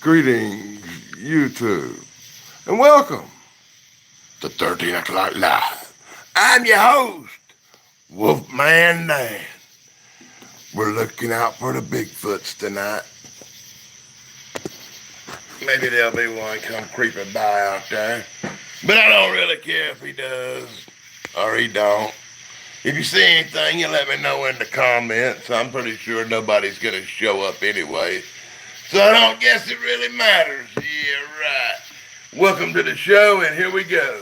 Greetings, YouTube, and welcome to 13 O'Clock Live. I'm your host, Wolfman Dan. We're looking out for the Bigfoots tonight. Maybe there'll be one come creeping by out there, but I don't really care if he does or he don't. If you see anything, you let me know in the comments. I'm pretty sure nobody's going to show up anyway. So I don't guess it really matters. Yeah, right. Welcome to the show, and here we go.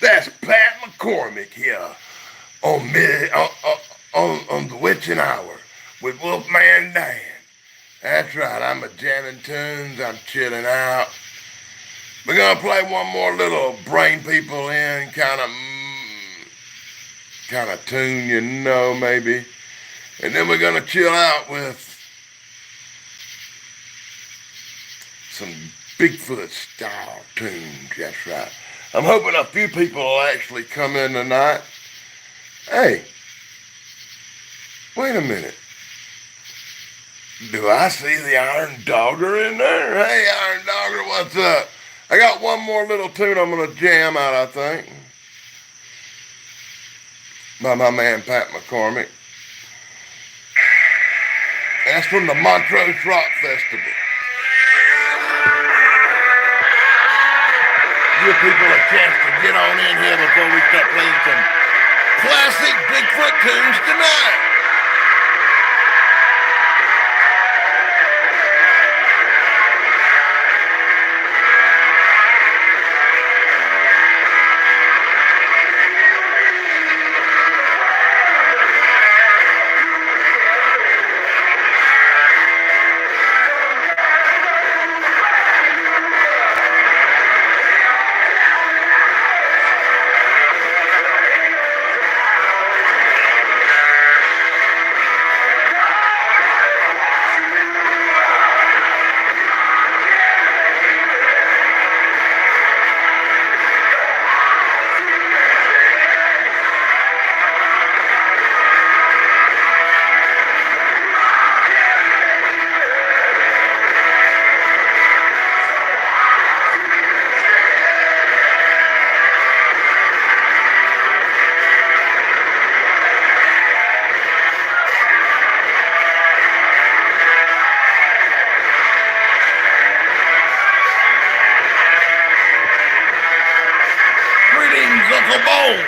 That's Pat McCormick here on the Witching Hour with Wolfman Dan. That's right, I'm a jamming tunes, I'm chilling out. We're gonna play one more little brain people in kind of tune, maybe. And then we're gonna chill out with some Bigfoot style tunes, that's right. I'm hoping a few people will actually come in tonight. Hey, wait a minute. Do I see the Iron Dogger in there? Hey, Iron Dogger, what's up? I got one more little tune I'm going to jam out, I think, by my man Pat McCormick. That's from the Montrose Rock Festival. give people a chance to get on in here before we start playing some classic Bigfoot tunes tonight. Uncle Bones.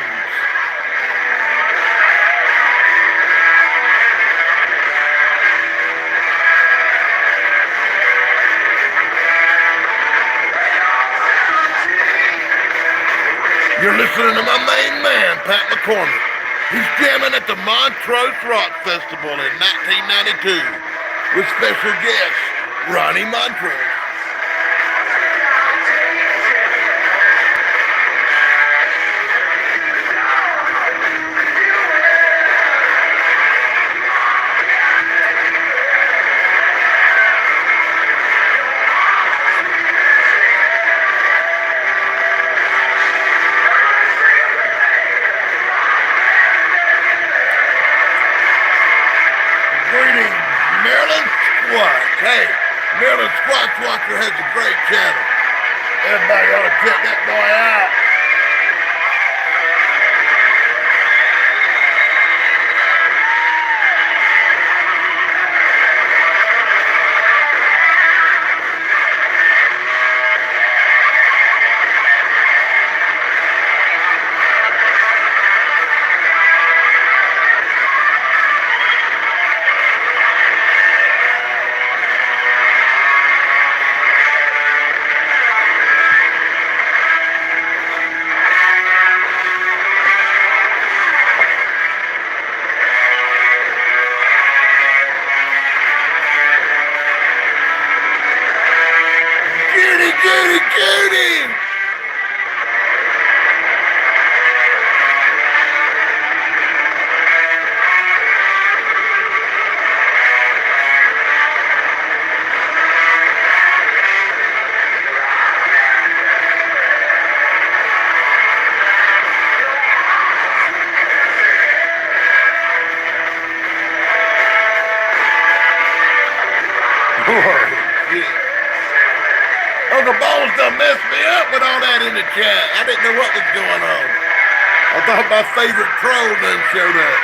You're listening to my main man, Pat McCormick. He's jamming at the Montrose Rock Festival in 1992 with special guest Ronnie Montrose. Hey, Maryland Squatch Walker has a great channel. Everybody ought to check that boy out. Judy! Uncle Bones done messed me up with all that in the chat. I didn't know what was going on. I thought my favorite troll done showed up.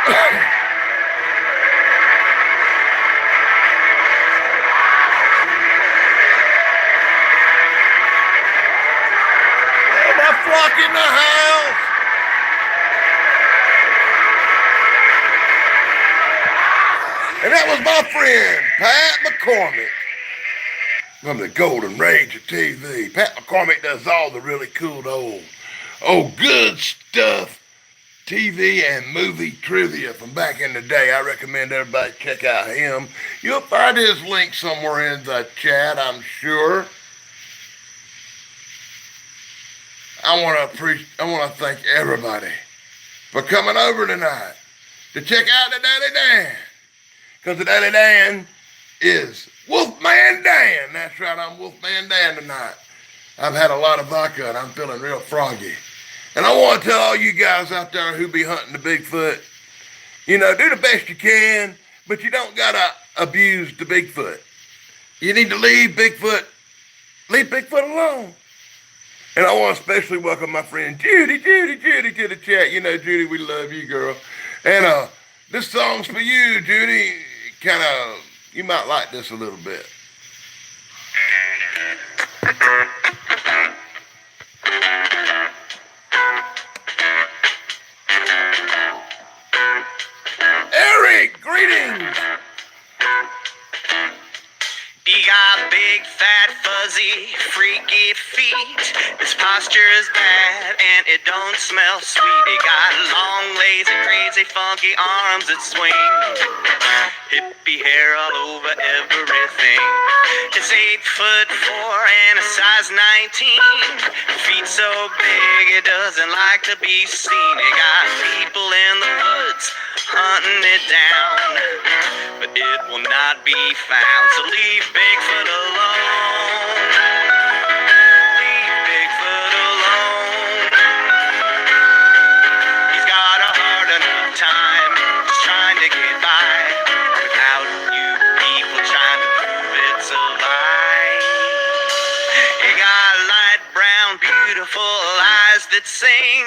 Oh, my flock in the house. And that was my friend, Pat McCormick. From the Golden Rage of TV. Pat McCormick does all the really cool old good stuff, TV and movie trivia from back in the day. I recommend everybody check out him. You'll find his link somewhere in the chat, I'm sure. I want to thank everybody for coming over tonight to check out the Daily Dan. Because the Daily Dan is Wolfman Dan. That's right, I'm Wolfman Dan tonight. I've had a lot of vodka and I'm feeling real froggy. And I want to tell all you guys out there who be hunting the Bigfoot, do the best you can, but you don't got to abuse the Bigfoot. You need to leave Bigfoot alone. And I want to especially welcome my friend Judy to the chat. Judy, we love you, girl. And this song's for you, Judy. You might like this a little bit. freaky feet. His posture is bad and it don't smell sweet. He got long, lazy, crazy, funky arms that swing. Hippie hair all over everything. It's 8'4" and a size 19. Feet so big it doesn't like to be seen. It got people in the woods hunting it down, but it will not be found. So leave Bigfoot alone. Leave Bigfoot alone. He's got a hard enough time just trying to get by without you people trying to prove it's a lie. He got light brown, beautiful eyes that sing,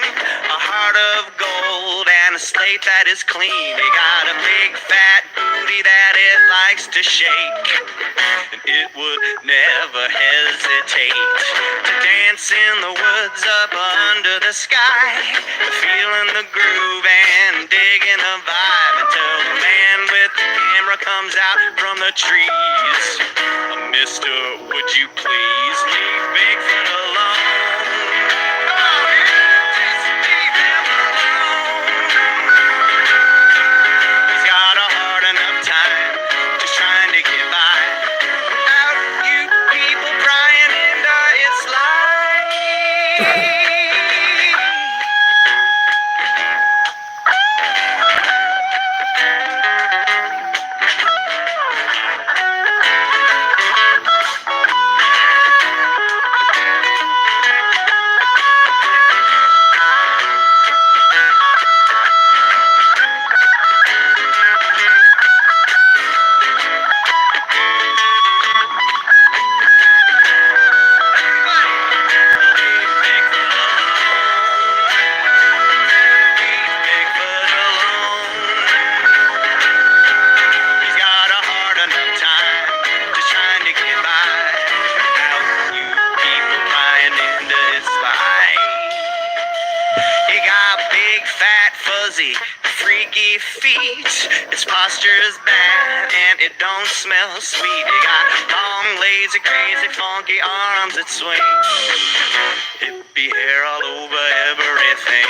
a heart of gold and a slate that is clean. He got a big fat booty that it likes to shake, and it would never hesitate to dance in the woods up under the sky, feeling the groove and digging the vibe until the man with the camera comes out from the trees. Mister, would you please leave Bigfoot alone? Just leave him alone. He's got a hard enough time just trying to get by without you people prying into its life. Freaky feet, its posture is bad and it don't smell sweet. It got long, lazy, crazy, funky arms that swing. Hippie hair all over everything.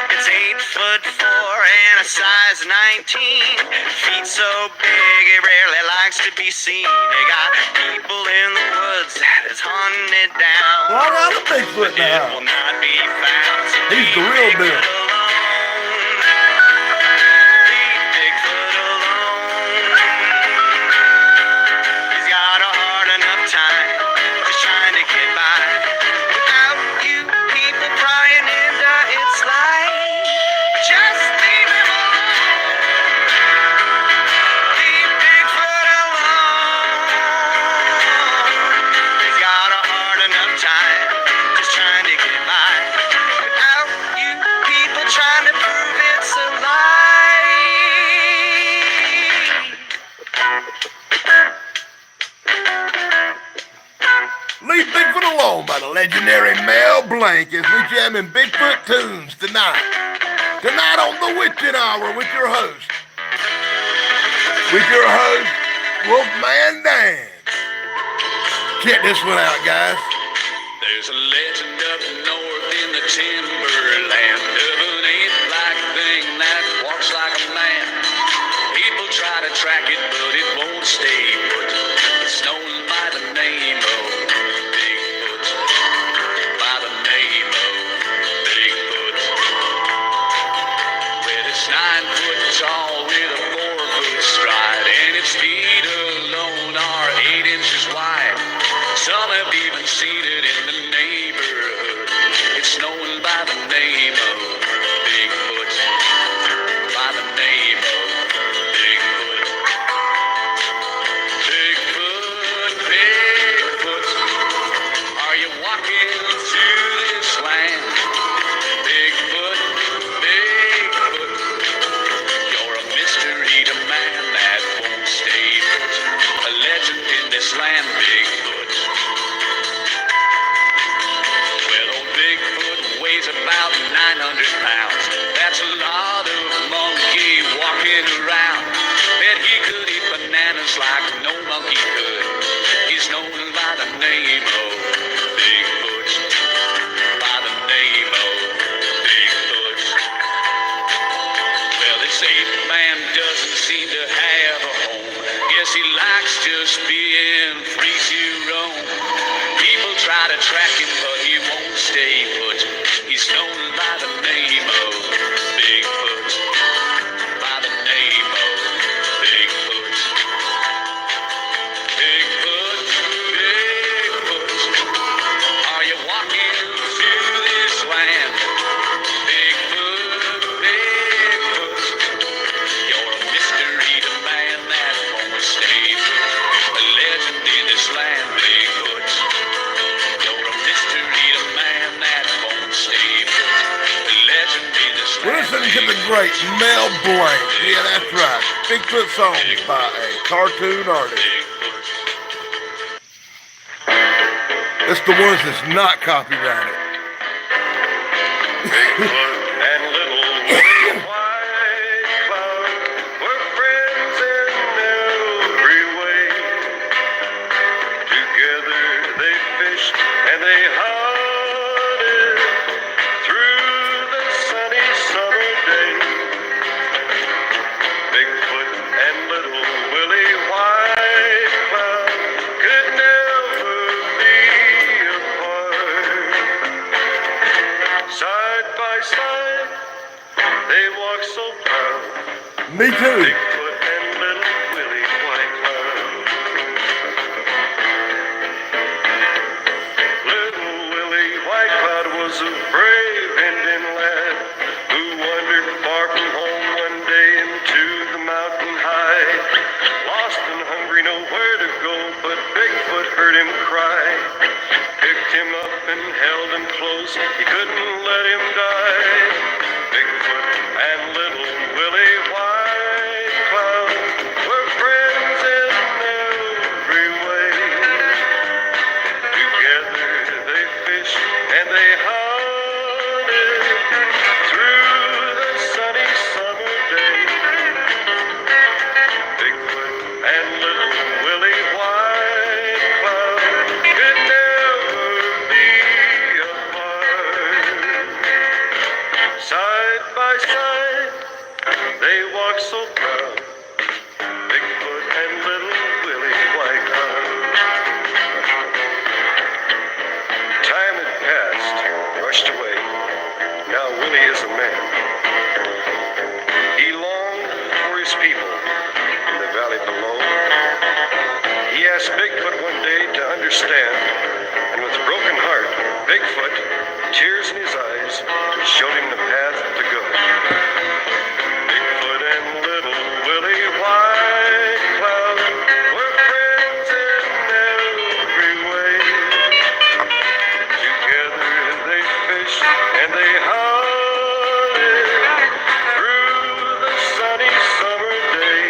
It's 8'4" and a size 19. Feet so big it rarely likes to be seen. It got people in the woods that is hunting it down. Well, I got a Bigfoot now. It will not be found. So he's the real deal. Leave Bigfoot alone by the legendary Mel Blanc as we jam in Bigfoot tunes tonight. Tonight on the Witching Hour with your host, Wolfman Dan. Check this one out, guys. There's a legend up north in the timberland of an ape-like thing that walks like a man. People try to track it, but it won't stay put. It's known by the name of Bigfoot. By the name of Bigfoot. Well, it's 9 foot tall with a 4-foot stride, and its feet alone are 8 inches wide. Some have even seen it in the neighborhood. It's known by the name of Bigfoot. By the name of Bigfoot. Bigfoot, Bigfoot, are you walking through this land? Bigfoot, Bigfoot, you're a mystery to man that won't stay put. A legend in this land, Bigfoot. Well, old Bigfoot weighs about 900 pounds. That's a lot of monkey walking around. Bet he could eat bananas like no monkey could. He's known by the name of Bigfoot. but he won't stay put. He's known by the name of Bigfoot. By the name of Bigfoot. Bigfoot, Bigfoot. Are you walking through this land? Bigfoot, Bigfoot. You're a mystery to man that won't stay put. A legend in this land, Bigfoot. You're a mystery to man that won't stay put. A legend in this land. We're listening to the great Mel Blanc. Yeah, that's right. Bigfoot songs by a cartoon artist. It's the ones that's not copyrighted. Bigfoot and little white cloud were friends in every way. Together they fished and they hunted through the sunny summer day. Bigfoot and little Willie White Cloud could never be apart. Side by side, they walk so proud. Me too. Bigfoot and little Willie White Cloud. Little Willie White Cloud was a brave Indian lad who wandered far from home one day into the mountain high. Lost and hungry, nowhere to go, but Bigfoot heard him cry. Picked him up and held him close, he couldn't let him die. Bigfoot and little Willie White Cloud were friends in every way. Together they fished and they hunted through the sunny summer day. Bigfoot and little Willie White Cloud could never be apart. Side by side, they walk so proud. Bigfoot and little Willie White Cloud. Time had passed, rushed away. Now Willie is a man. He longed for his people in the valley below. He asked Bigfoot one day to understand, and with a broken heart, Bigfoot, tears in his eyes, showed him the path to go. Bigfoot and little Willie White Cloud were friends in every way. Together they fished and they hunted through the sunny summer day.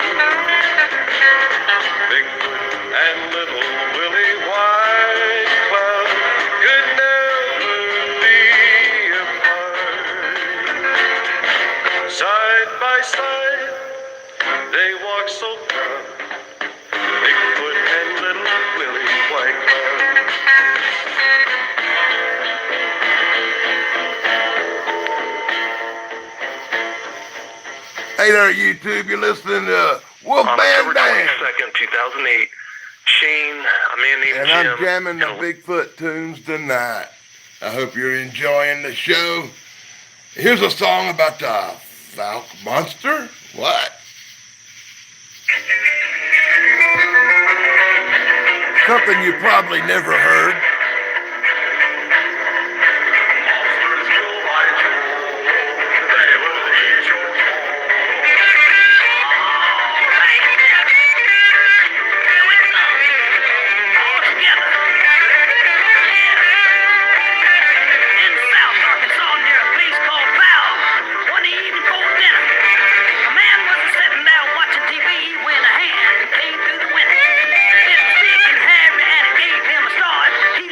Bigfoot and little Willie White Cloud could never be apart. Side by side, they walk so proud. Bigfoot and little Willie White Cloud. Hey there, YouTube. You're listening to On WOLFMAN October Band. 22nd, 2008, Shane, a man named And Jim, I'm jamming the and Bigfoot tunes tonight. I hope you're enjoying the show. Here's a song about the Falk Monster. What? Something you probably never heard. He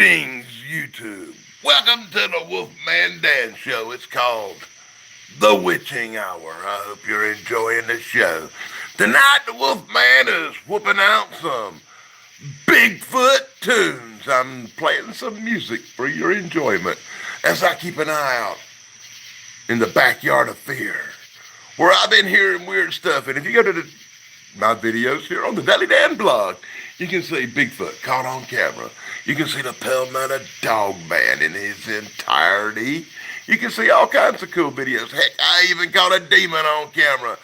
Greetings, YouTube. Welcome to the Wolfman Dan Show. It's called The Witching Hour. I hope you're enjoying the show. Tonight, the Wolfman is whooping out some Bigfoot tunes. I'm playing some music for your enjoyment as I keep an eye out in the backyard of fear, where I've been hearing weird stuff. And if you go to my videos here on the Daily Dan blog, you can see Bigfoot caught on camera. You can see the Pell Mountain Dog Man in his entirety. You can see all kinds of cool videos. Heck, I even caught a demon on camera.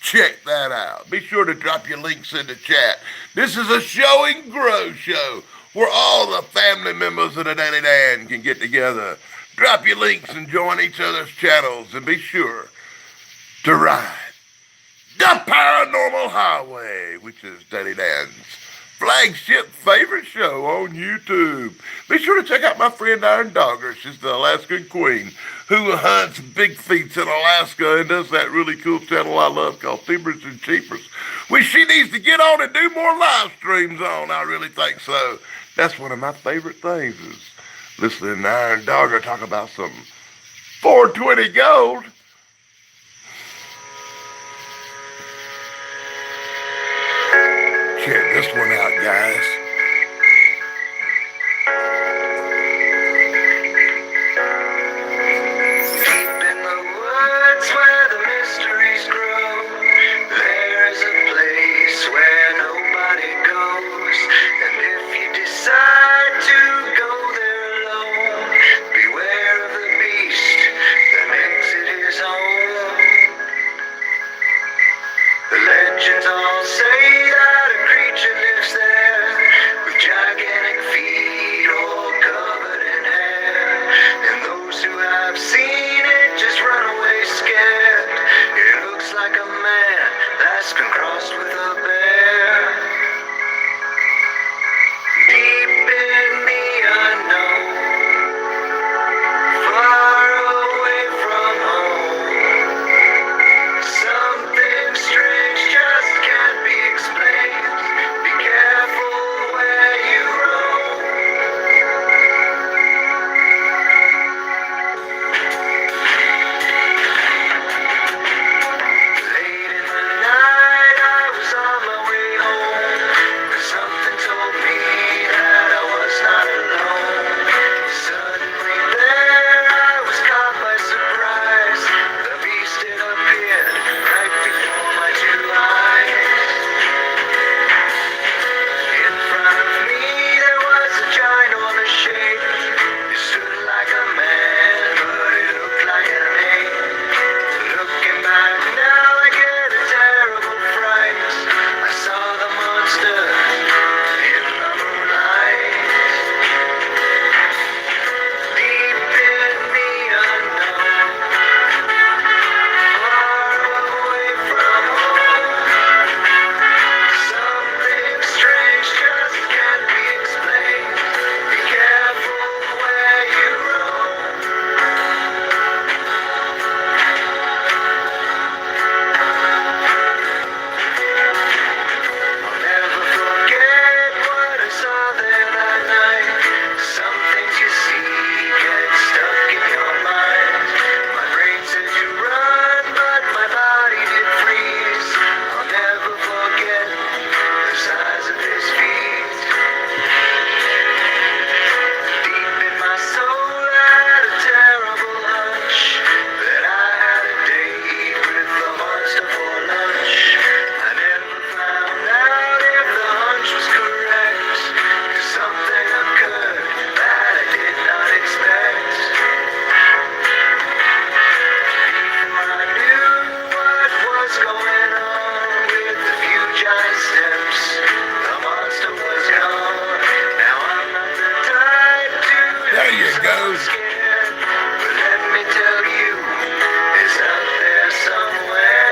Check that out. Be sure to drop your links in the chat. This is a show and grow show where all the family members of the Daily Dan can get together. Drop your links and join each other's channels, and be sure to ride the Paranormal Highway, which is Daily Dan's flagship favorite show on YouTube. Be sure to check out my friend Iron Dogger. She's the Alaskan Queen who hunts Bigfoots in Alaska and does that really cool channel I love called Timbers and Cheapers, which she needs to get on and do more live streams on. I really think so. That's one of my favorite things is listening to Iron Dogger talk about some 420 gold. Check this one out, guys. Deep in the woods where the mysteries grow, there's a place where nobody goes. And if you decide to go there alone, beware of the beast that makes it his home. The legends all say that a creature lives there with gigantic feet all covered in hair. And those who have seen it just run away scared. It looks like a man that's been crossed with a bear. Deep in the unknown, far away from home, something strange just can't be explained. Be careful where you roam. Late in the night, I was on my way home, but something told me that I was not alone. Suddenly there, I was caught by surprise. The beast had appeared right before my two eyes. In front of me, there was a ginormous shape. It stood like a man, but it looked like an ape. Looking back now, I get a terrible fright. I saw the monster in the moonlight. Deep in the unknown, far away from home, something strange just can't be explained. Be careful where you roam. I'll never forget what I saw there that night. Some things you see get stuck in your mind. My brain said to run, but my body did freeze. I'll never forget the size of his feet. Deep in my soul, I had a terrible hunch that I had a date with the monster for lunch. I never found out if the hunch was correct, 'cause something occurred that I did not expect. Before I knew what was going on with the few giant steps, the monster was gone. Now I'm not the type to There you be go. scared, but let me tell you, it's out there somewhere.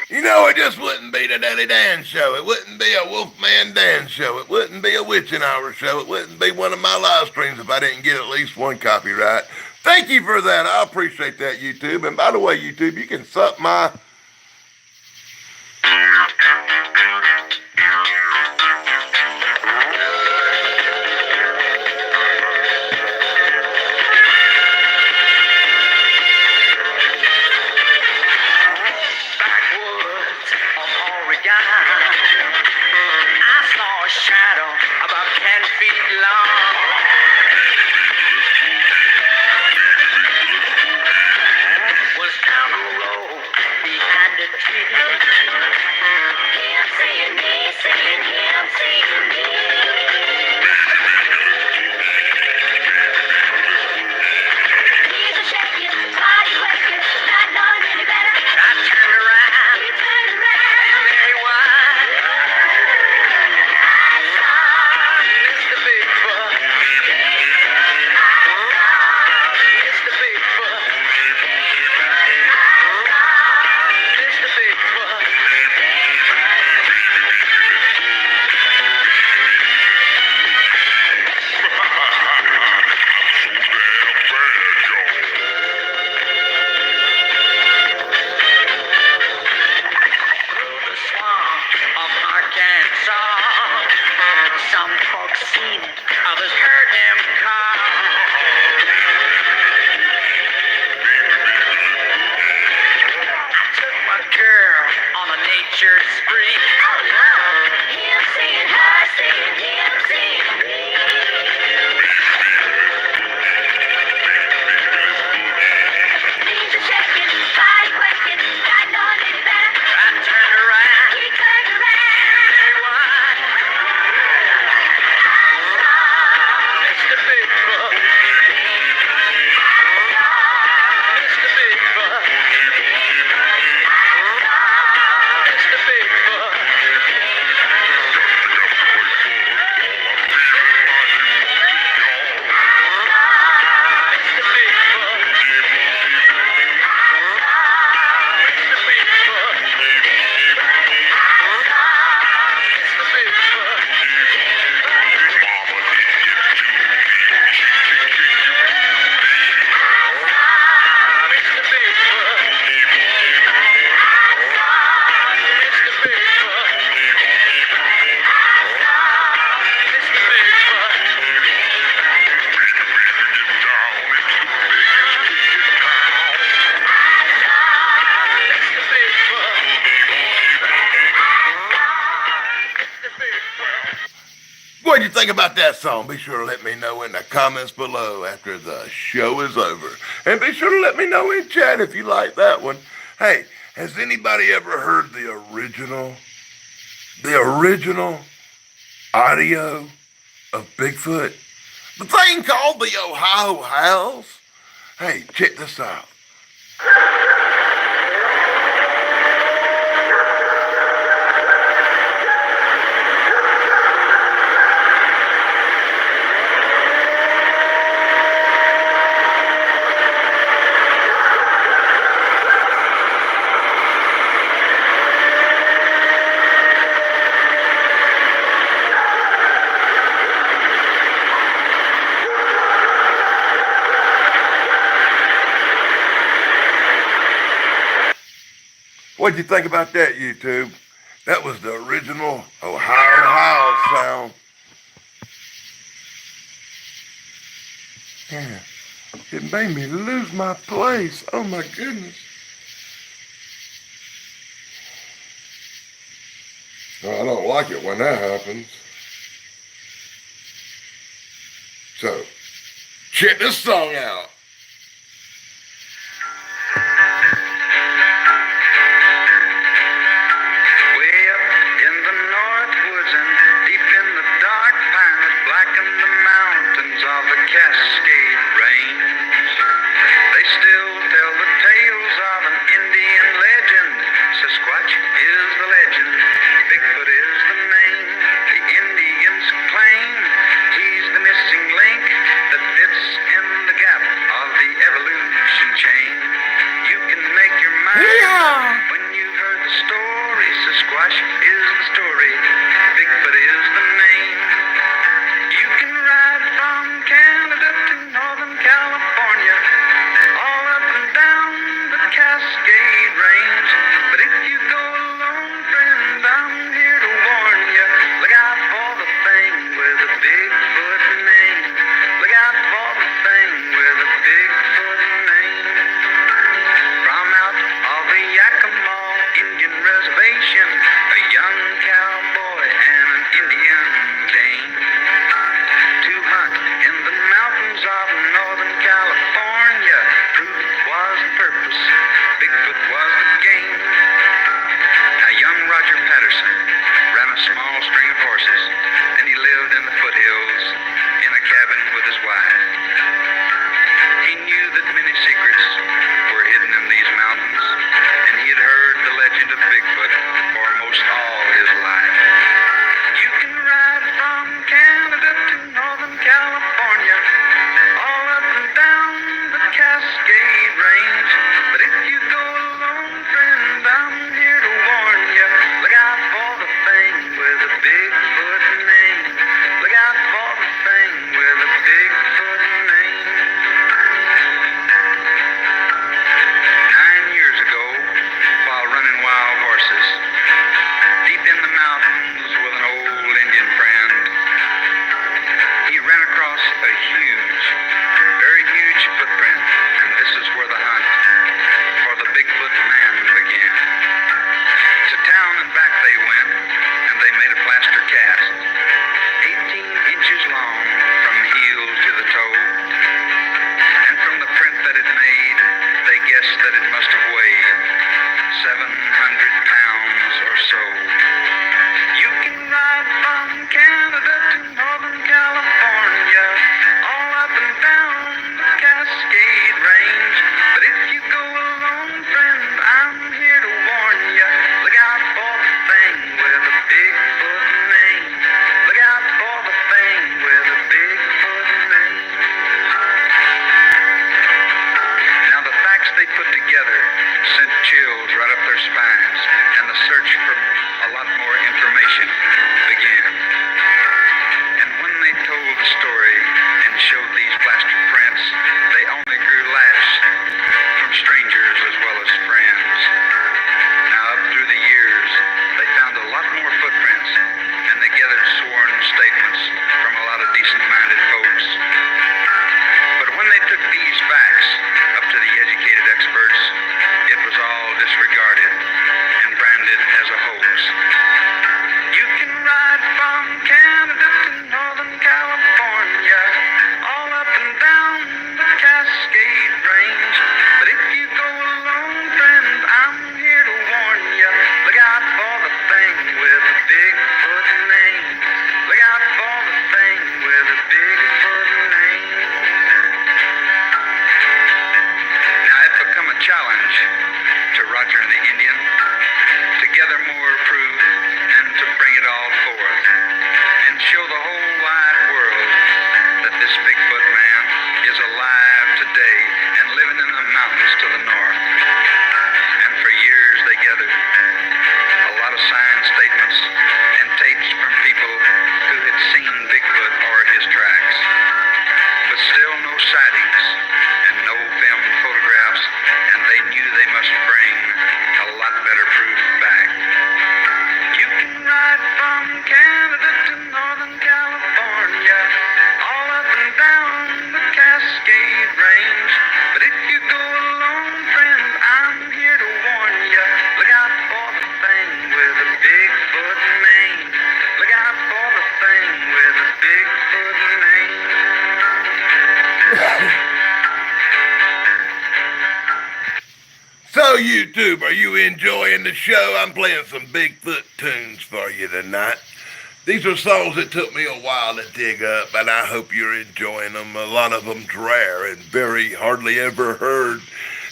You know, it just wouldn't be the Daily Dan Show. It wouldn't be a Wolfman Dan Show. It wouldn't be a Witching Hour Show. It wouldn't be one of my live streams if I didn't get at least one copyright. Thank you for that. I appreciate that, YouTube. And by the way, YouTube, you can suck my... think about that song? Be sure to let me know in the comments below after the show is over. And be sure to let me know in chat if you like that one. Hey, has anybody ever heard the original audio of Bigfoot? The thing called the Ohio Howls? Hey, check this out. What'd you think about that, YouTube? That was the original Ohio Howl sound. Yeah, it made me lose my place. Oh my goodness. Oh, I don't like it when that happens. So, check this song out. Cascade Range. They still tell the tales of an Indian legend. Sasquatch is the legend, Bigfoot is the name. The Indians claim he's the missing link that fits in the gap So, YouTube, are you enjoying the show? I'm playing some Bigfoot tunes for you tonight. These are songs that took me a while to dig up, and I hope you're enjoying them. A lot of them's rare and very hardly ever heard.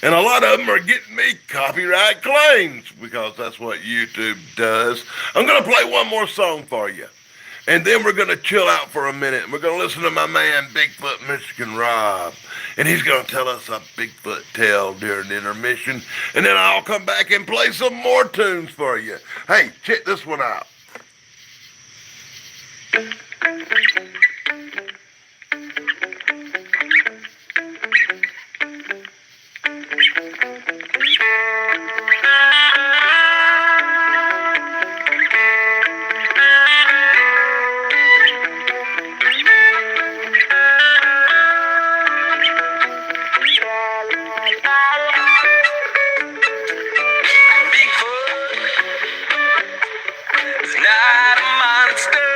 And a lot of them are getting me copyright claims because that's what YouTube does. I'm going to play one more song for you. And then we're going to chill out for a minute. We're going to listen to my man, Bigfoot Michigan Rob. And he's going to tell us a Bigfoot tale during intermission. And then I'll come back and play some more tunes for you. Hey, check this one out. Not a monster,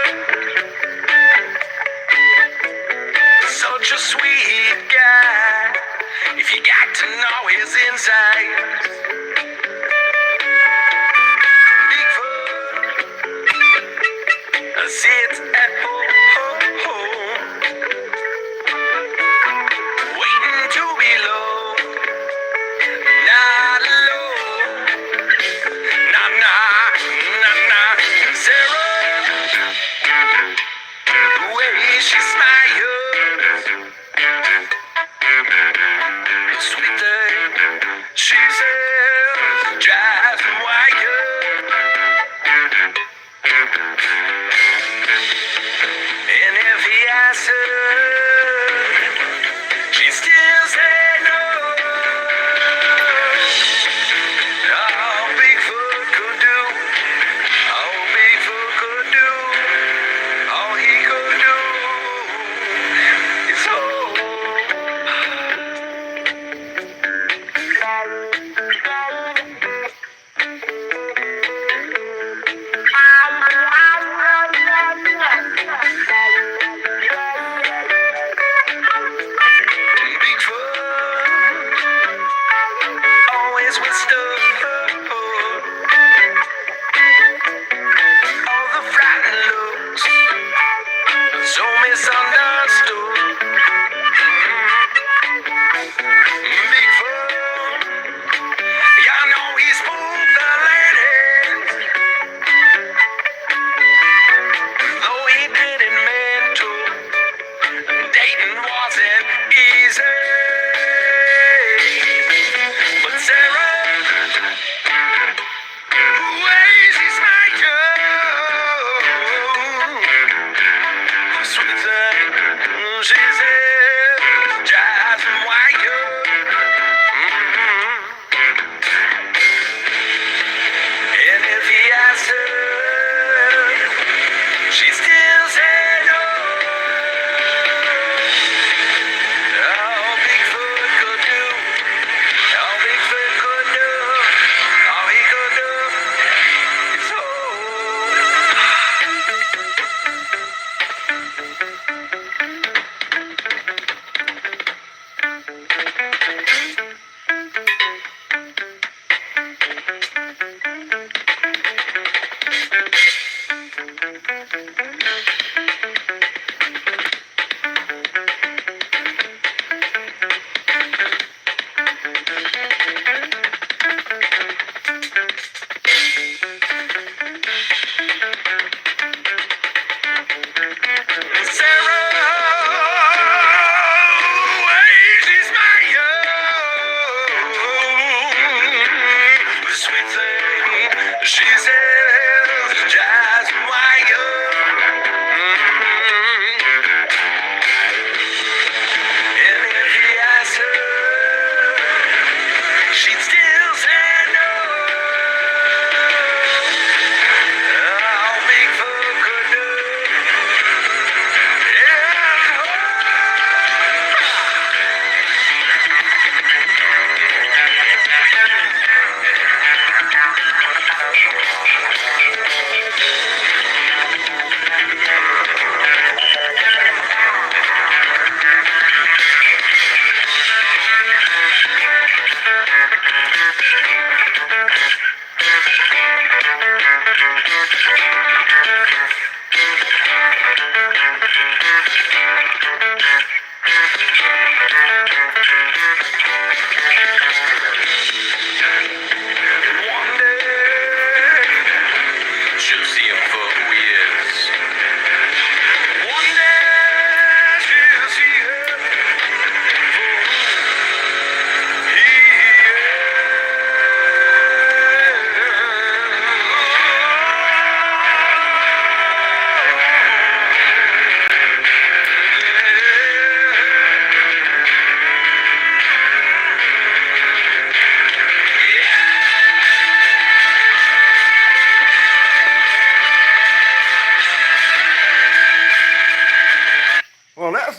such a sweet guy. If you got to know his insides, Bigfoot sits at home, waiting to be loved, not alone. Nah, nah, nah, nah. Sarah, the way she smiles, the sweet thing she says drives me wild. And if he asks her, she still says no. All Bigfoot could do, all Bigfoot could do, all he could do is hold. Bigfoot always withstood all the frightened looks, so misunderstood. Bigfoot, yeah, I know he spooked the ladies, though he didn't mean to. Dating wasn't easy, but Sarah,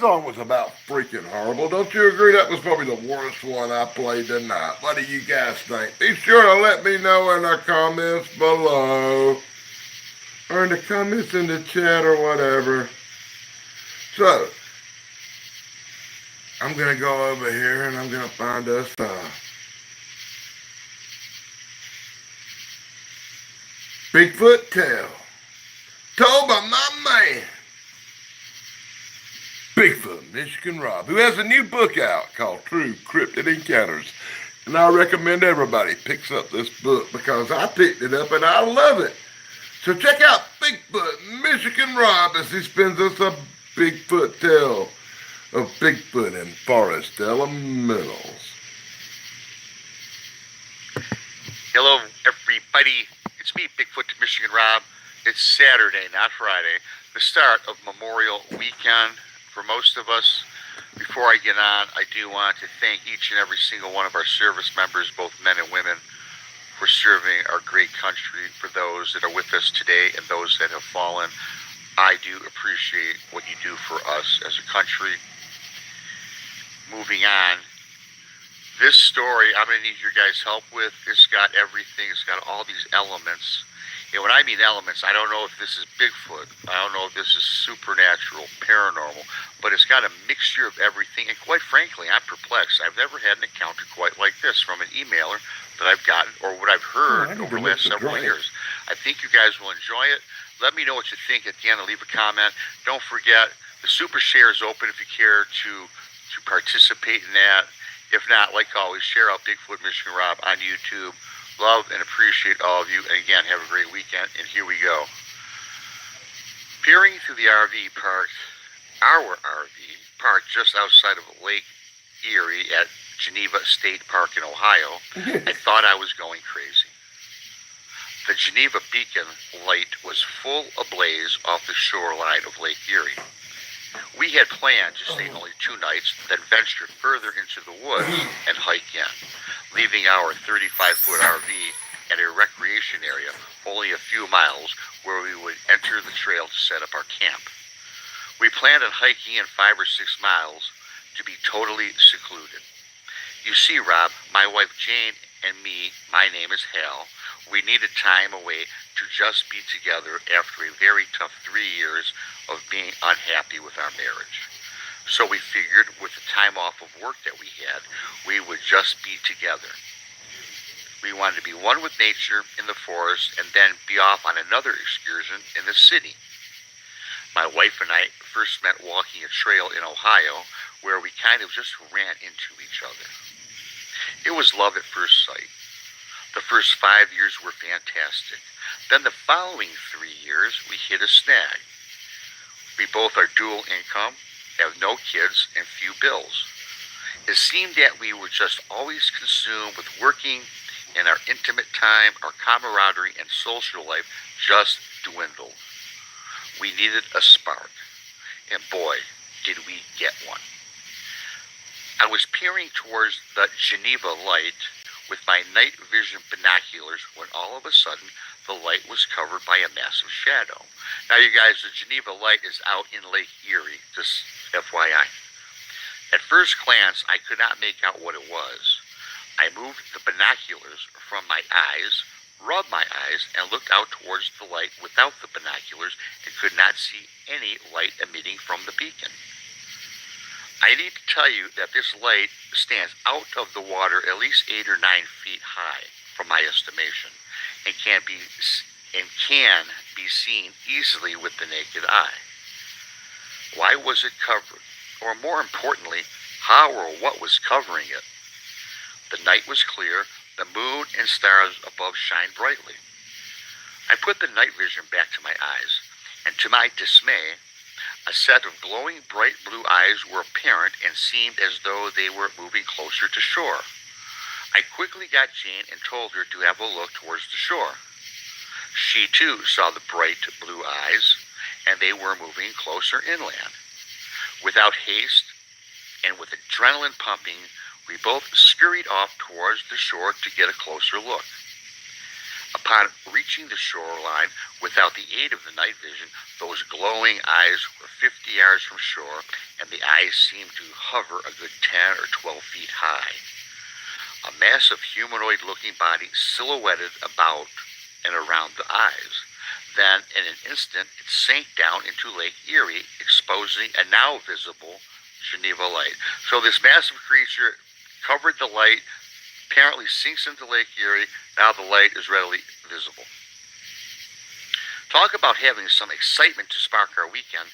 song was about freaking horrible. Don't you agree? That was probably the worst one I played tonight. What do you guys think? Be sure to let me know in the comments below. Or in the comments in the chat or whatever. So, I'm going to go over here and I'm going to find us Bigfoot tale. Told by my man, Bigfoot, Michigan Rob, who has a new book out called True Cryptid Encounters. And I recommend everybody picks up this book because I picked it up and I love it. So check out Bigfoot, Michigan Rob, as he spins us a Bigfoot tale of Bigfoot in forest elementals. Hello, everybody. It's me, Bigfoot, Michigan Rob. It's Saturday, not Friday, the start of Memorial Weekend for most of us. Before I get on, I do want to thank each and every single one of our service members, both men and women, for serving our great country. For those that are with us today and those that have fallen, I do appreciate what you do for us as a country. Moving on, this story I'm going to need your guys' help with. It's got everything. It's got all these elements. And when I mean elements, I don't know if this is Bigfoot. I don't know if this is supernatural, paranormal. But it's got a mixture of everything. And quite frankly, I'm perplexed. I've never had an encounter quite like this from an emailer that I've gotten or what I've heard over the last several years. I think you guys will enjoy it. Let me know what you think at the end and leave a comment. Don't forget, the super share is open if you care to participate in that. If not, like always, share out Bigfoot Michigan Rob on YouTube. Love and appreciate all of you. And again, have a great weekend. And here we go. Peering through the RV park, our RV park just outside of Lake Erie at Geneva State Park in Ohio, I thought I was going crazy. The Geneva beacon light was full ablaze off the shoreline of Lake Erie. We had planned to stay only 2 nights, then venture further into the woods and hike in, leaving our 35-foot RV at a recreation area only a few miles where we would enter the trail to set up our camp. We planned on hiking in 5 or 6 miles to be totally secluded. You see, Rob, my wife Jane and me, my name is Hal, we needed time away to just be together after a very tough 3 years of being unhappy with our marriage. So we figured with the time off of work that we had, we would just be together. We wanted to be one with nature in the forest and then be off on another excursion in the city. My wife and I first met walking a trail in Ohio where we kind of just ran into each other. It was love at first sight. The first 5 years were fantastic. Then the following 3 years, we hit a snag. We both are dual income, have no kids, and few bills. It seemed that we were just always consumed with working, and our intimate time, our camaraderie, and social life just dwindled. We needed a spark, and boy, did we get one. I was peering towards the Geneva light with my night vision binoculars when all of a sudden the light was covered by a massive shadow. Now you guys, the Geneva light is out in Lake Erie, just FYI. At first glance, I could not make out what it was. I moved the binoculars from my eyes, rubbed my eyes, and looked out towards the light without the binoculars and could not see any light emitting from the beacon. I need to tell you that this light stands out of the water at least 8 or 9 feet high, from my estimation, and can be seen easily with the naked eye. Why was it covered? Or more importantly, how or what was covering it? The night was clear, the moon and stars above shined brightly. I put the night vision back to my eyes, and to my dismay, a set of glowing bright blue eyes were apparent and seemed as though they were moving closer to shore. I quickly got Jane and told her to have a look towards the shore. She too saw the bright blue eyes, and they were moving closer inland. Without haste and with adrenaline pumping, we both scurried off towards the shore to get a closer look. Upon reaching the shoreline, without the aid of the night vision, those glowing eyes were 50 yards from shore, and the eyes seemed to hover a good 10 or 12 feet high. A massive humanoid-looking body silhouetted about and around the eyes. Then, in an instant, it sank down into Lake Erie, exposing a now visible Geneva light. So this massive creature covered the light, apparently sinks into Lake Erie. Now the light is readily visible. Talk about having some excitement to spark our weekend.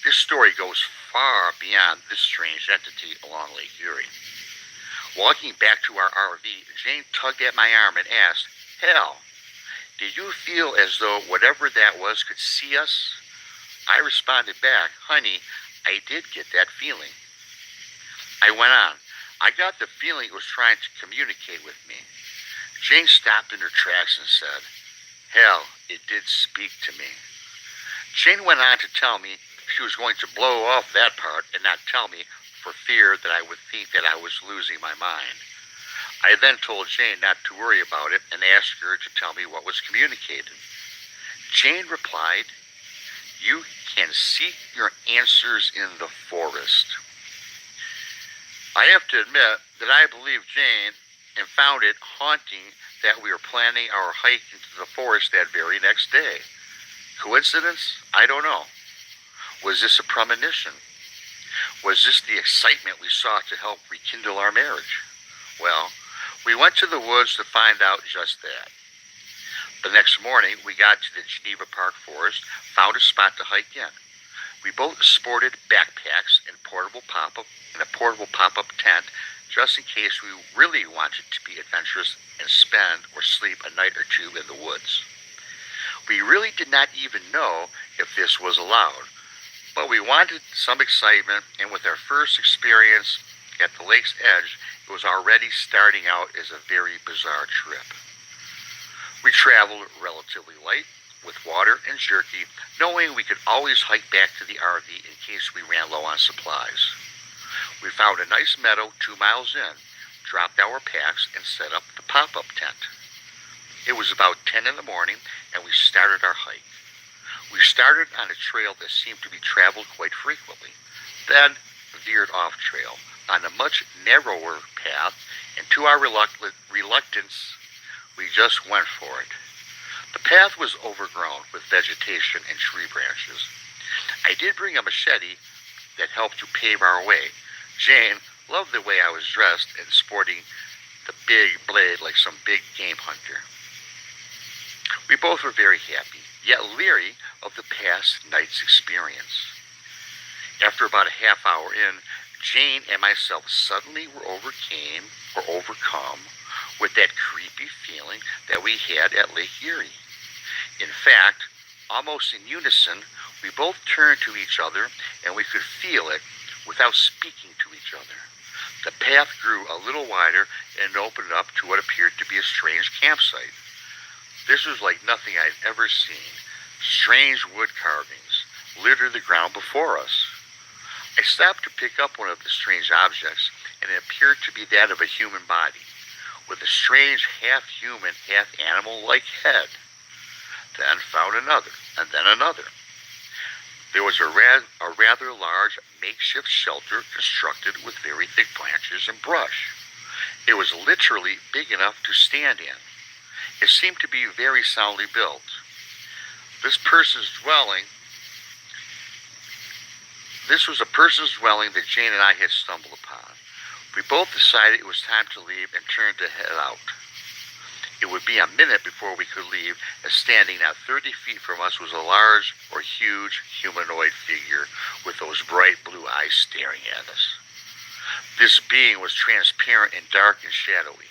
This story goes far beyond this strange entity along Lake Erie. Walking back to our RV, Jane tugged at my arm and asked, "Hal, did you feel as though whatever that was could see us?" I responded back, "Honey, I did get that feeling." I went on, "I got the feeling it was trying to communicate with me." Jane stopped in her tracks and said, "Hal, it did speak to me." Jane went on to tell me she was going to blow off that part and not tell me for fear that I would think that I was losing my mind. I then told Jane not to worry about it and asked her to tell me what was communicated. Jane replied, "You can seek your answers in the forest." I have to admit that I believed Jane and found it haunting that we were planning our hike into the forest that very next day. Coincidence? I don't know. Was this a premonition? Was this the excitement we sought to help rekindle our marriage? Well, we went to the woods to find out just that. The next morning, we got to the Geneva Park Forest, found a spot to hike in. We both sported backpacks and a portable pop-up tent, just in case we really wanted to be adventurous and spend or sleep a night or two in the woods. We really did not even know if this was allowed, but we wanted some excitement, and with our first experience at the lake's edge, it was already starting out as a very bizarre trip. We traveled relatively light, with water and jerky, knowing we could always hike back to the RV in case we ran low on supplies. We found a nice meadow 2 miles in, dropped our packs, and set up the pop-up tent. It was about 10 in the morning, and we started our hike. We started on a trail that seemed to be traveled quite frequently, then veered off trail on a much narrower path, and to our reluctance, we just went for it. The path was overgrown with vegetation and tree branches. I did bring a machete that helped to pave our way. Jane loved the way I was dressed and sporting the big blade like some big game hunter. We both were very happy, yet leery of the past night's experience. After about a half hour in, Jane and myself suddenly were overcome with that creepy feeling that we had at Lake Erie. In fact, almost in unison, we both turned to each other and we could feel it without speaking to each other. The path grew a little wider and opened up to what appeared to be a strange campsite. This was like nothing I'd ever seen. Strange wood carvings littered the ground before us. I stopped to pick up one of the strange objects, and it appeared to be that of a human body, with a strange half-human, half-animal-like head. Then found another, and then another. There was a rather large makeshift shelter constructed with very thick branches and brush. It was literally big enough to stand in. It seemed to be very soundly built. This was a person's dwelling that Jane and I had stumbled upon. We both decided it was time to leave and turned to head out. It would be a minute before we could leave, as standing not 30 feet from us was a large or huge humanoid figure with those bright blue eyes staring at us. This being was transparent and dark and shadowy.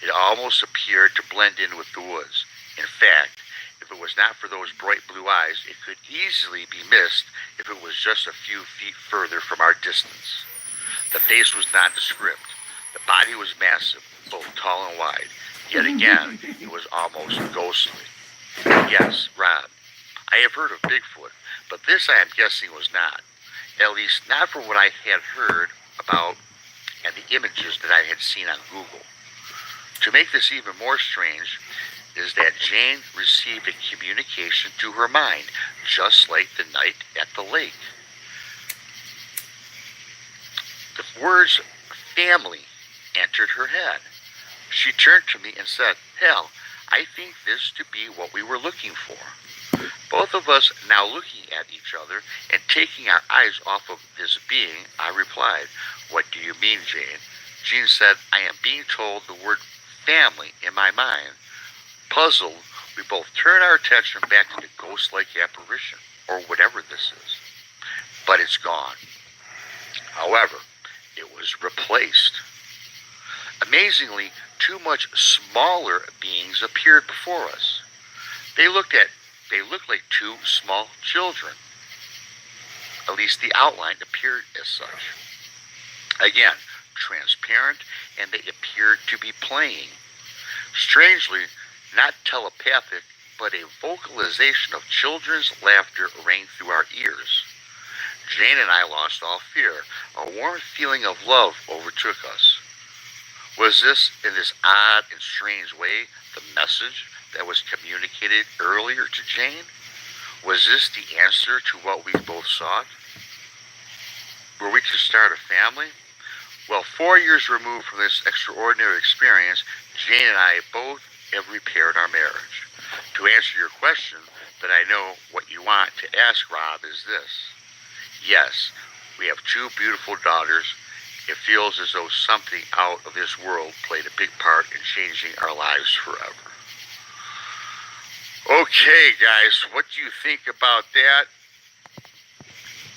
It almost appeared to blend in with the woods. In fact, if it was not for those bright blue eyes, it could easily be missed if it was just a few feet further from our distance. The face was nondescript. The body was massive, both tall and wide. Yet again, it was almost ghostly. Yes, Rob, I have heard of Bigfoot, but this I am guessing was not. At least not from what I had heard about and the images that I had seen on Google. To make this even more strange, is that Jane received a communication to her mind, just like the night at the lake. The words family entered her head. She turned to me and said, Hal, I think this to be what we were looking for. Both of us now looking at each other and taking our eyes off of this being, I replied, What do you mean, Jane? Jean said, I am being told the word family in my mind. Puzzled, we both turn our attention back to the ghost-like apparition, or whatever this is. But it's gone. However, it was replaced. Amazingly, two much smaller beings appeared before us. They looked like two small children. At least the outline appeared as such. Again, transparent, and they appeared to be playing. Strangely, not telepathic, but a vocalization of children's laughter rang through our ears. Jane and I lost all fear. A warm feeling of love overtook us. Was this, in this odd and strange way, the message that was communicated earlier to Jane? Was this the answer to what we both sought? Were we to start a family? Well, 4 years removed from this extraordinary experience, Jane and I both have repaired our marriage. To answer your question, that I know what you want to ask, Rob, is this. Yes, we have two beautiful daughters. It feels as though something out of this world played a big part in changing our lives forever. Okay, guys, what do you think about that?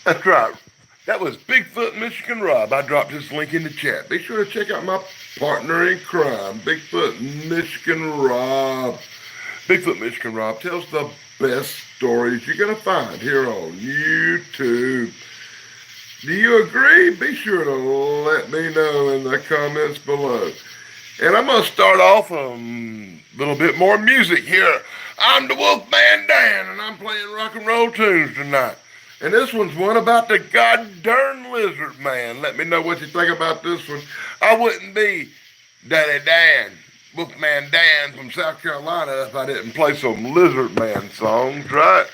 That's right. That was Bigfoot Michigan Rob. I dropped his link in the chat. Be sure to check out my partner in crime, Bigfoot Michigan Rob. Bigfoot Michigan Rob tells the best stories you're going to find here on YouTube. Do you agree? Be sure to let me know in the comments below. And I'm going to start off a little bit more music here. I'm the Wolfman Dan, and I'm playing rock and roll tunes tonight. And this one's one about the goddamn lizard man. Let me know what you think about this one. I wouldn't be Daddy Dan, Wolfman Dan from South Carolina, if I didn't play some lizard man songs, right?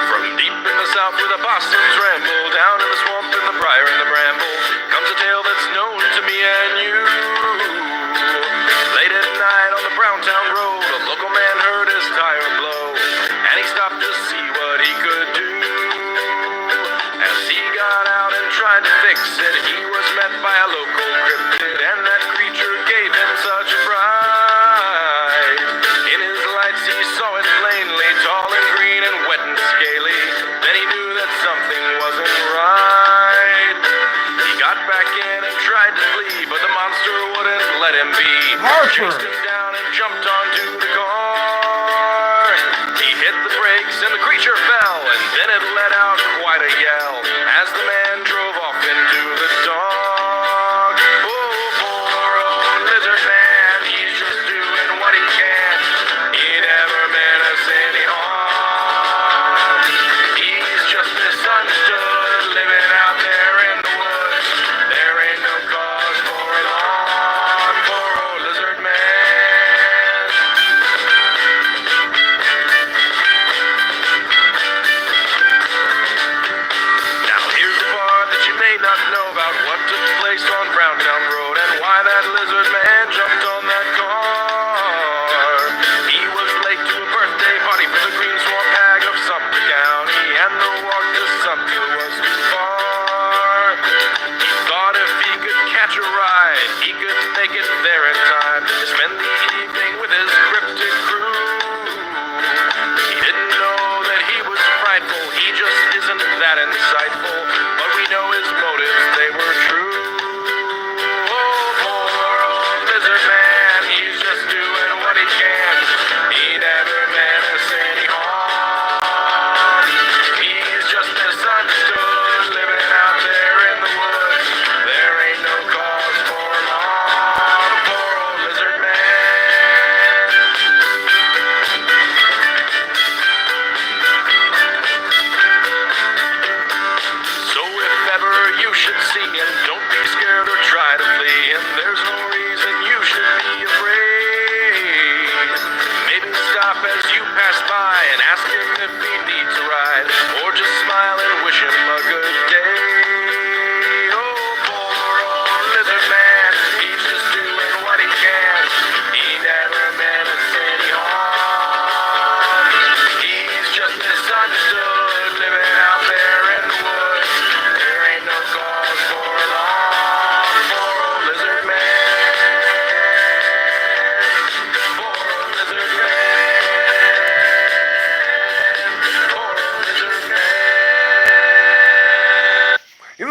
From deep in the south where the possums ramble, down in the swamp in the briar and the bramble, comes a tale that's known to me and you. Late at night on the Browntown Road, a local man heard his tire blow, and he stopped to see what he could do. As he got out and tried to fix it, he was met by a local cryptid, and that creature gave him such a fright. In his lights he saw it plainly, tall and green and wet and scaly. Then he knew that something wasn't right. He got back in and tried to flee, but the monster wouldn't let him be. Chased him down and jumped onto the car. He hit the brakes and the creature fell, and then it let out quite a yell as the man drove off into the dark. Oh, poor old lizard man, he's just doing what he can. He never meant us any harm. He's just misunderstood, living out there in the woods. There ain't no cause for alarm. Poor old lizard man.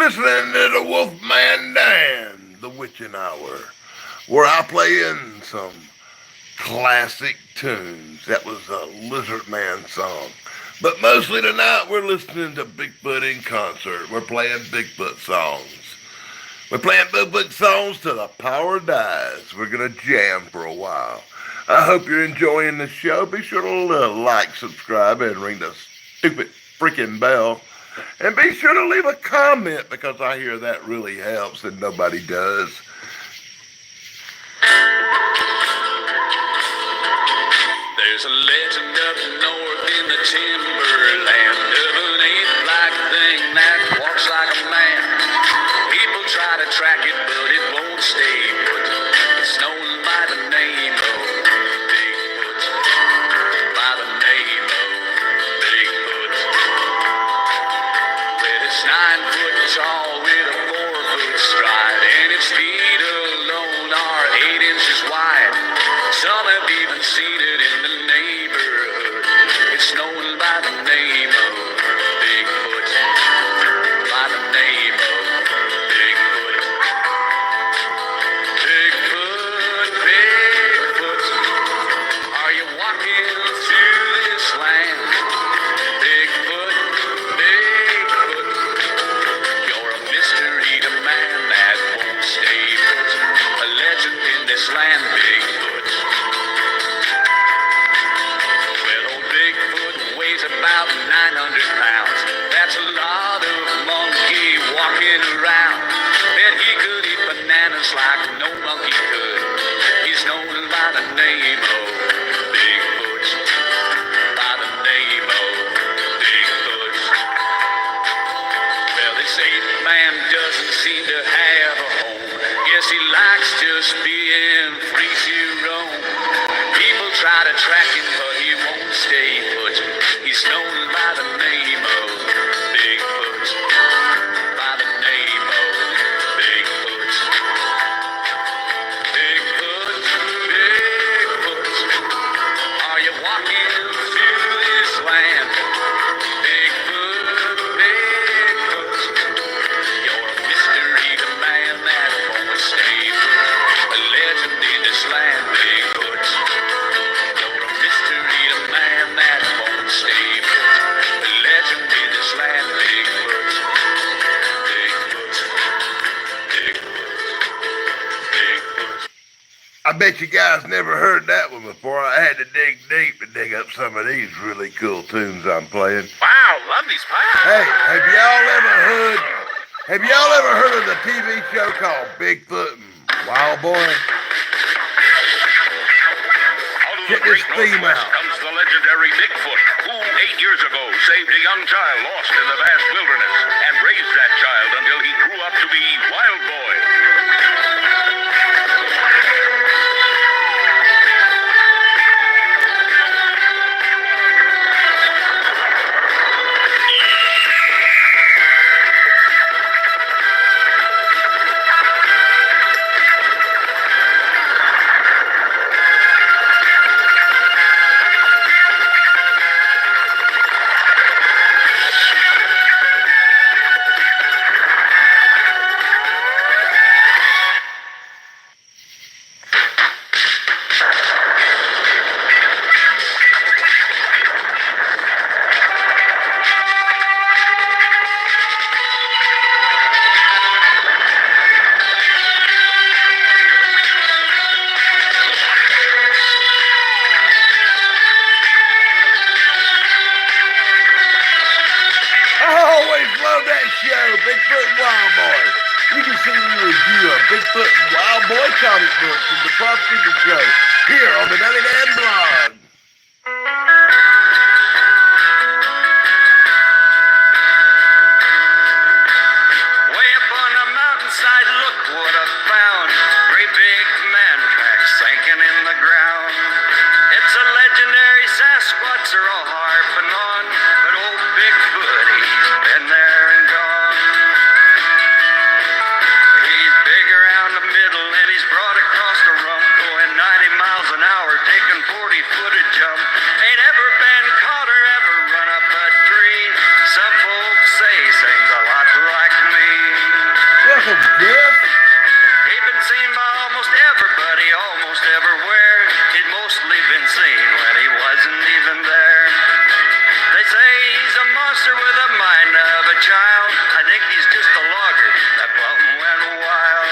listening to the Wolfman Dan, the Witching Hour, where I play in some classic tunes. That was a Lizard Man song. But mostly tonight we're listening to Bigfoot in concert. We're playing Bigfoot songs. We're playing Bigfoot songs till the power dies. We're going to jam for a while. I hope you're enjoying the show. Be sure to like, subscribe, and ring the stupid freaking bell. And be sure to leave a comment because I hear that really helps and nobody does. There's a legend up north in the timberland of an ape-like thing that walks like a man. People try to track it, but it won't stay put. It's known by the name of Bigfoot. By the name of Bigfoot. Well, it's 9 foot tall with a 4 foot stride, and its feet alone are 8 inches wide. Some have even seen it in the neighborhood. It's known by the name of Bigfoot. By the name of Bigfoot. Bigfoot, Bigfoot, are you walking through this land? Bigfoot, Bigfoot, you're a mystery to man that won't stay put. A legend in this land, Bigfoot. Well, old Bigfoot weighs about 900 pounds. That's a lot of monkey walking around. Bet he could eat bananas like no monkey could. He's known by the name of Bigfoot. By the name of Bigfoot. Well, they say man doesn't seem to have a home. Guess he likes just being free to roam. People try to track him, but he won't stay put. He's known by the name of Bigfoot. By the name of Bigfoot. Bigfoot, Bigfoot, are you walking through this land? Bigfoot, Bigfoot, you're a mystery to man that won't stay put. A legend in this land, Bigfoot. You're a mystery to man that won't stay put. A legend in this land, Bigfoot. Bigfoot, Bigfoot, Bigfoot. I bet you guys never heard that one before. I had to dig deep to dig up some of these really cool tunes I'm playing. Wow, love these pipes. Hey, have y'all ever heard of the TV show called Bigfoot and Wild Boy? Out of Check the this great theme Northwest out. comes the legendary Bigfoot, who 8 years ago saved a young child lost in the vast wilderness and raised that child until he grew up to be Wild Boy. Bigfoot and Wild Boy. You can see me review a Bigfoot and Wild Boy comic book from the Prop Secret Show here on the Nelly Dan blog. Way up on the mountainside, look what I found. Great big man tracks sinking in the ground. It's a legendary Sasquatch they're all harping on. But old Bigfoot, he's been there and gone. He's big around the middle and he's broad across the rump, going 90 miles an hour, taking 40 foot child. I think he's just a logger. That one went wild.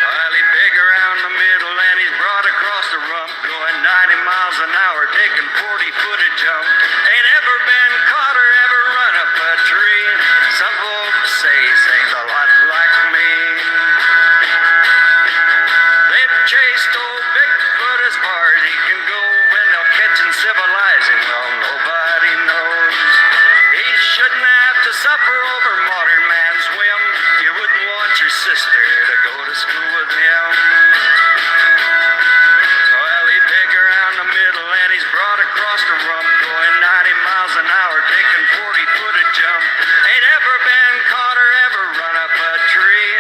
Well, he big around the middle and he's broad across the rump, going 90 miles an hour, taking 40-foot a jump. Ain't ever been caught or ever run up a tree. Some folks say he sings a lot like me. They've chased old Bigfoot as far as he can go. When they'll catch and civilize him, well, nobody knows. He shouldn't have to suffer over modern man's whim. You wouldn't want your sister to go to school with him. Well, he big around the middle and he's broad across the rump, going 90 miles an hour, taking 40-foot a jump. Ain't ever been caught or ever run up a tree.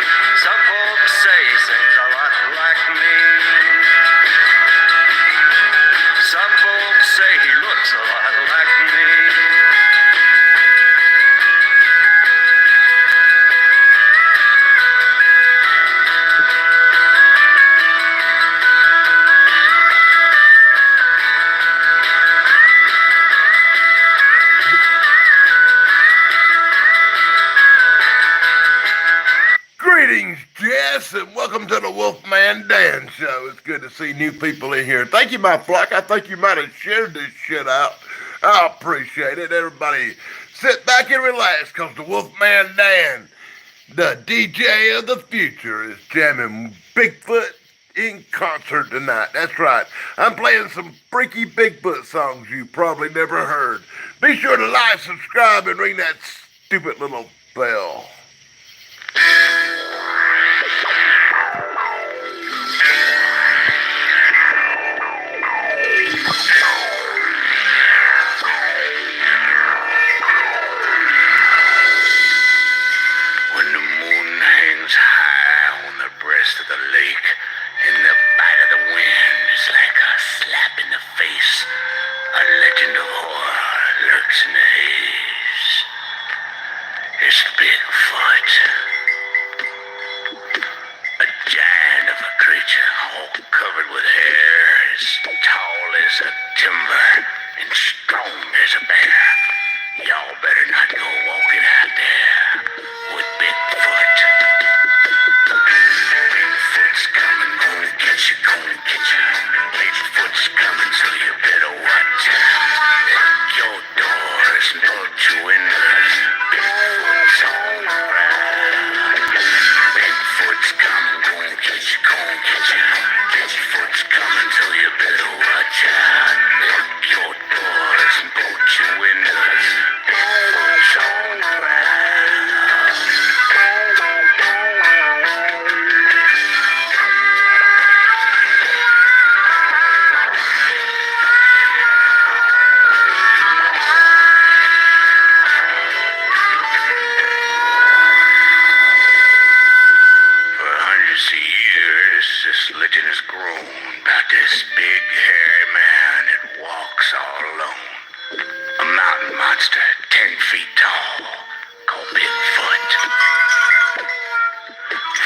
Some folks say he sings a lot like me. Some folks say he looks a lot like me. Greetings, Jess, and welcome to the Wolfman Dan Show. It's good to see new people in here. Thank you, my flock. I think you might have shared this shit out. I appreciate it. Everybody sit back and relax, because the Wolfman Dan, the DJ of the future, is jamming Bigfoot in concert tonight. That's right. I'm playing some freaky Bigfoot songs you probably never heard. Be sure to like, subscribe, and ring that stupid little bell. When the moon hangs high on the breast of the lake, and the bite of the wind is like a slap in the face, a legend of horror lurks in the haze. It's Bigfoot. A giant of a creature, all covered with hair, as tall as a timber and strong as a bear. Y'all better not go walking out there with Bigfoot. Bigfoot's coming, gonna get you, gonna get you. Bigfoot's coming, so you better watch out. Lock your doors and bolt your windows. Bigfoot's on the prowl. Bigfoot's coming, gonna get you, gonna get you. Bigfoot's coming, so you better watch out. Lock your doors and bolt your windows. Bigfoot's on the prowl. For hundreds of years, this legend has grown about this big, hairy man that walks all alone. A mountain monster 10 feet tall, called Bigfoot.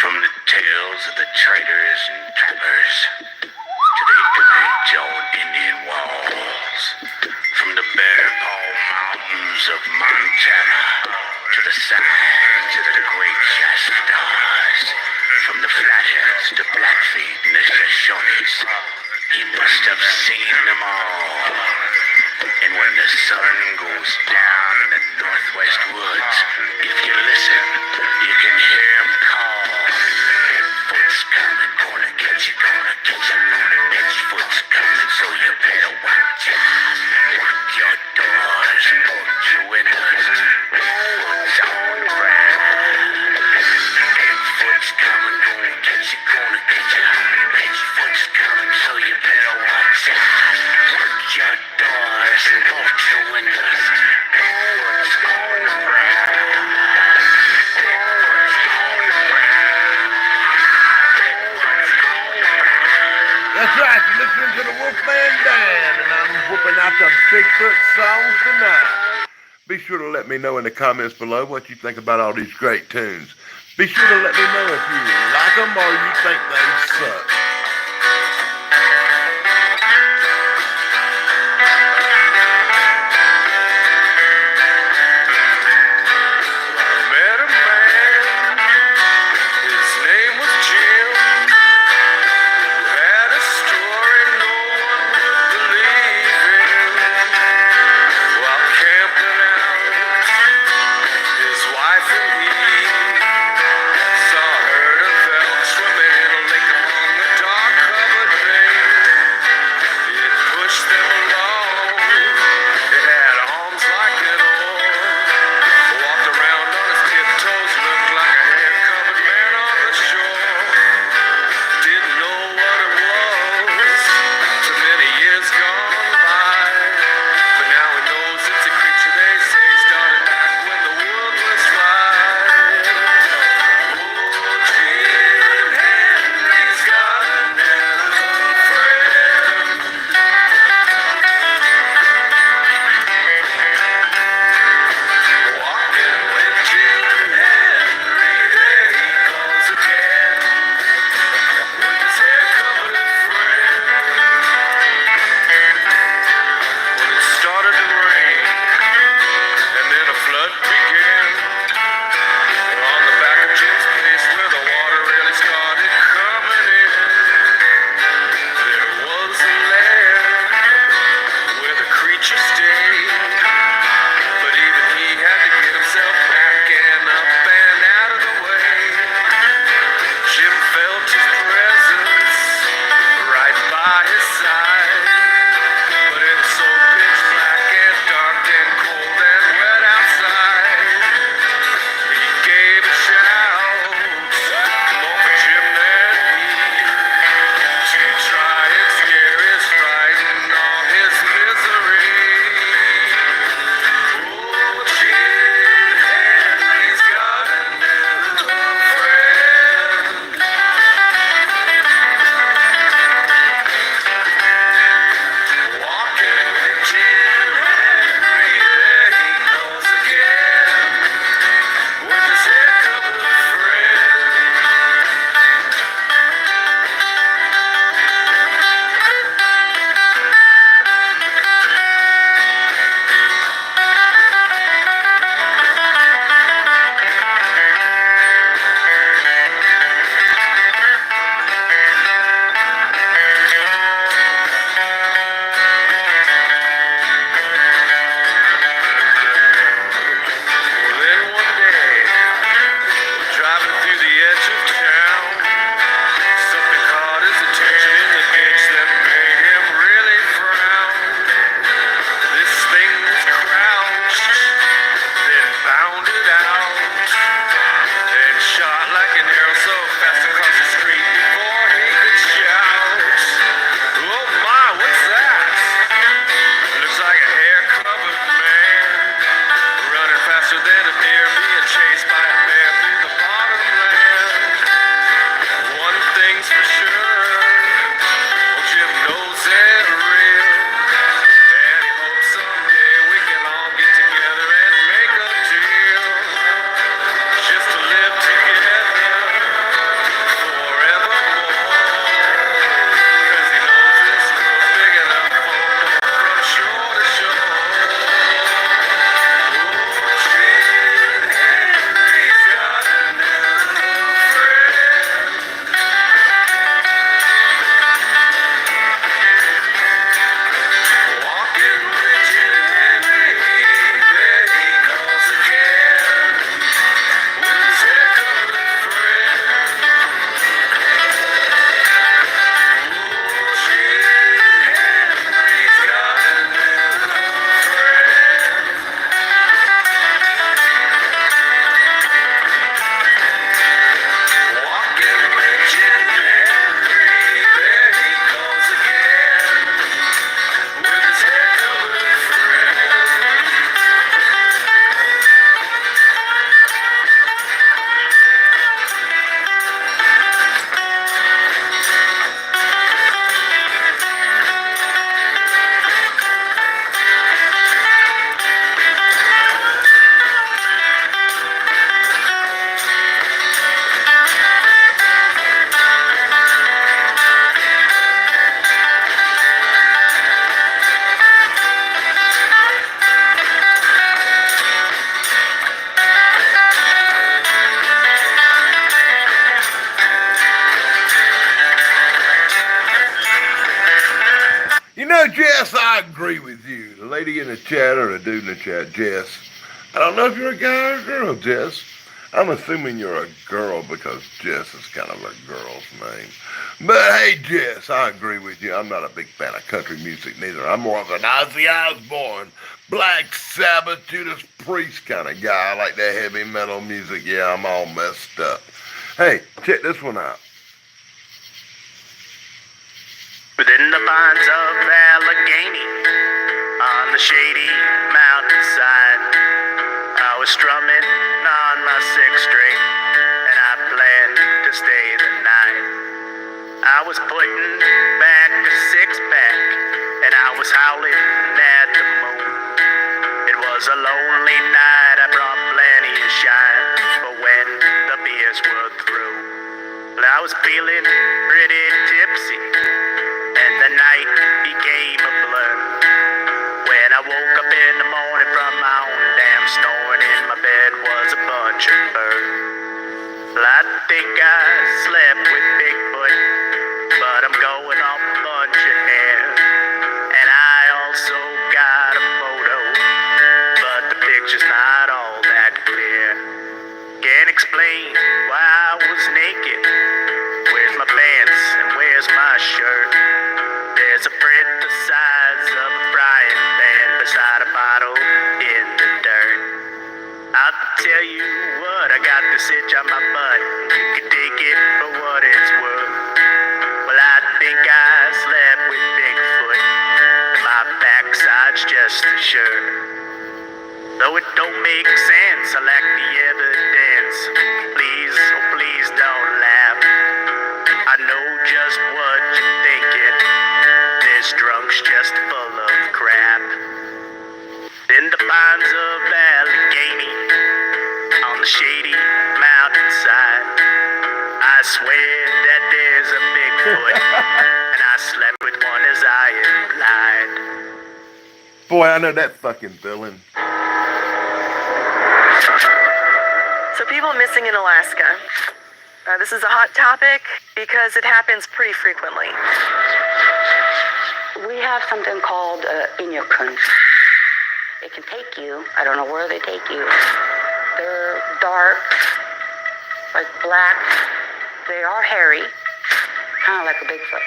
From the tales of the traders and trappers to the image on Indian walls. From the Bear Paw Mountains of Montana to the signs of the Great Shasta Stars. From the Flatheads to Blackfeet and the Shoshones, he must have seen them all. And when the sun goes down in the northwest woods, if you listen, you can hear him call. Bigfoot's coming, gonna get you, gonna get you. Bigfoot's coming, so you better watch out. Lock your doors and bolt your windows. Bigfoot's on the prowl. Bigfoot's coming, gonna get you, gonna get you. Bigfoot's coming, so you better watch out. Lock your doors and bolt your windows. Bigfoot's on the prowl. Bigfoot's on the prowl. Bigfoot's on the prowl. That's right, you're listening to the Wolfman Dan, and I'm whooping out the Bigfoot songs tonight. Be sure to let me know in the comments below what you think about all these great tunes. Be sure to let me know if you like them or you think they suck. agree with you. The lady in the chat or the dude in the chat, Jess. I don't know if you're a guy or a girl, Jess. I'm assuming you're a girl because Jess is kind of a girl's name. But hey, Jess, I agree with you. I'm not a big fan of country music neither. I'm more of an Ozzy Osbourne, Black Sabbath, Judas Priest kind of guy. I like that heavy metal music. Yeah, I'm all messed up. Hey, check this one out. Within the pines of Allegheny, on the shady mountainside, I was strumming on my sixth string, and I planned to stay the night. I was putting back a six-pack, and I was howling at the moon. It was a lonely night, I brought plenty of shine, but when the beers were through, well, I was feeling pretty tipsy, and the night became a blur. When I woke up in the morning from my own damn snoring in my bed was a bunch of birds. Well, I think I slept with Bigfoot, but I'm going off a bunch of hair. And I also got a photo, but the picture's not all that clear. Can't explain why I was naked. Where's my pants and where's my shirt? There's a print the size of a frying pan beside a bottle in the dirt. I'll tell you what, I got this itch on my butt. You can take it for what it's worth. Well, I think I slept with Bigfoot, and my backside's just as sure. Though it don't make sense, I lack the evidence. Please, oh please don't laugh. I know just what you're thinking. This drunk's just full of crap. In the pines of Allegheny, on the shady mountainside, I swear that there's a Bigfoot, and I slept with one as I implied. Boy, I know that fucking feeling. So people missing in Alaska. This is a hot topic because it happens pretty frequently. We have something called Inyokun. It can take you. I don't know where they take you. They're dark, like black. They are hairy, kind of like a Bigfoot.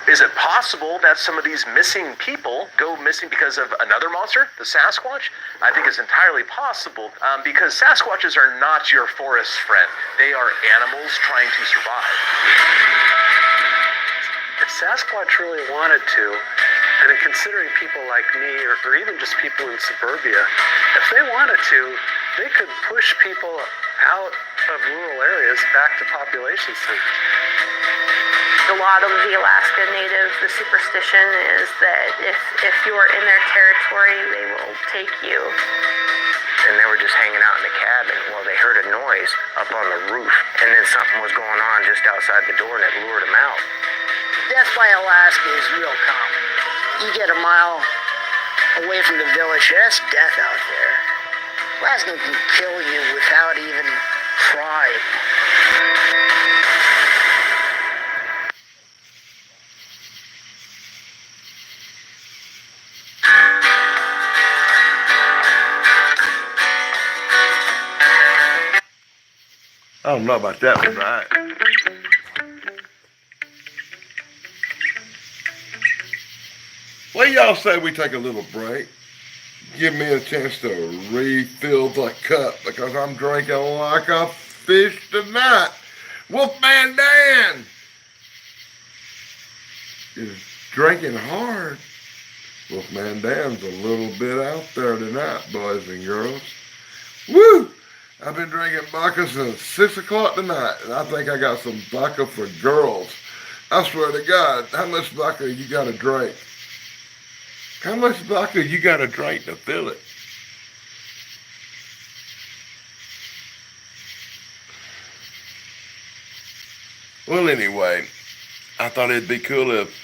Is it possible that some of these missing people go missing because of another monster, the Sasquatch? I think it's entirely possible because Sasquatches are not your forest friend. They are animals trying to survive. If Sasquatch really wanted to, and in considering people like me or even just people in suburbia, if they wanted to, they could push people out of rural areas back to population centers. A lot of the Alaska Native, the superstition is that if you're in their territory, they will take you. And they were just hanging out in the cabin. Well, they heard a noise up on the roof, and then something was going on just outside the door, and it lured them out. Death by Alaska is real common. You get a mile away from the village, that's death out there. Alaska can kill you without even trying. I don't know about that one, right? Well, y'all say we take a little break. Give me a chance to refill the cup because I'm drinking like a fish tonight. Wolfman Dan is drinking hard. Wolfman Dan's a little bit out there tonight, boys and girls. Woo! I've been drinking vodka since 6 o'clock tonight, and I think I got some vodka for girls. I swear to God, how much vodka you got to drink? How much vodka you got to drink to fill it? Well, anyway, I thought it'd be cool if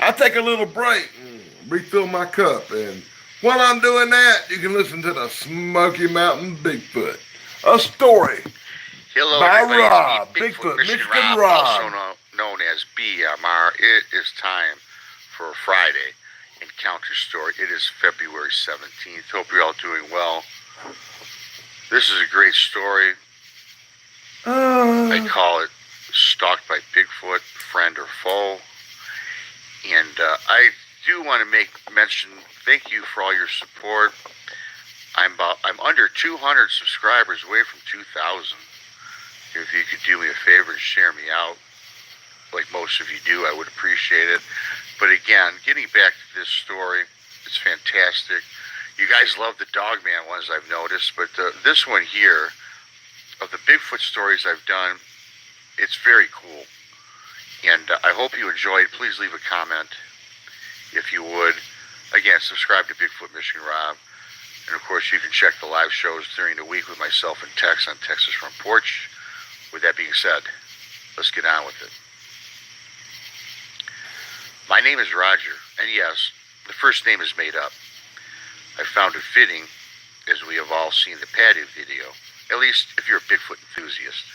I take a little break and refill my cup. And while I'm doing that, you can listen to the Smoky Mountain Bigfoot a story Hello, by everybody. Rob, It's me, Bigfoot, Michigan Michigan Rob, also Rob. known as BMR. It is time for a Friday encounter story. It is February 17th. Hope you're all doing well. This is a great story. I call it Stalked by Bigfoot, Friend or Foe. And I do want to make mention, thank you for all your support. I'm under 200 subscribers, away from 2,000. If you could do me a favor and share me out, like most of you do, I would appreciate it. But again, getting back to this story, it's fantastic. You guys love the Dogman ones, I've noticed, but this one here, of the Bigfoot stories I've done, it's very cool. And I hope you enjoy it. Please leave a comment if you would. Again, subscribe to Bigfoot Michigan Rob. And of course, you can check the live shows during the week with myself and Tex on Texas Front Porch. With that being said, let's get on with it. My name is Roger, and yes, the first name is made up. I found it fitting, as we have all seen the Patty video, at least if you're a Bigfoot enthusiast.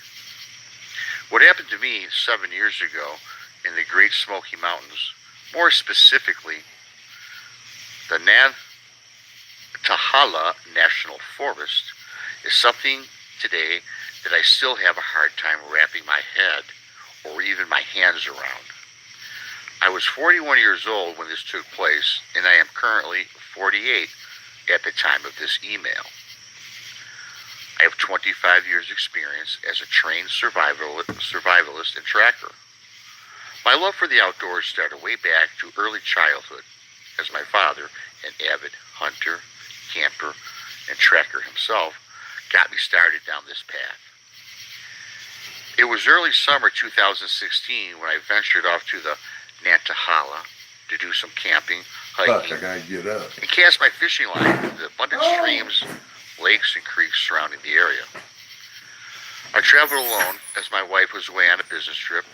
What happened to me 7 years ago in the Great Smoky Mountains, more specifically, the Nantahala National Forest, is something today that I still have a hard time wrapping my head or even my hands around. I was 41 years old when this took place, and I am currently 48 at the time of this email. I have 25 years experience as a trained survivalist and tracker. My love for the outdoors started way back to early childhood, as my father, an avid hunter, camper, and tracker himself, got me started down this path. It was early summer 2016 when I ventured off to the Nantahala to do some camping, hiking, I gotta get up. and cast my fishing line into the abundant streams, lakes, and creeks surrounding the area. I traveled alone as my wife was away on a business trip,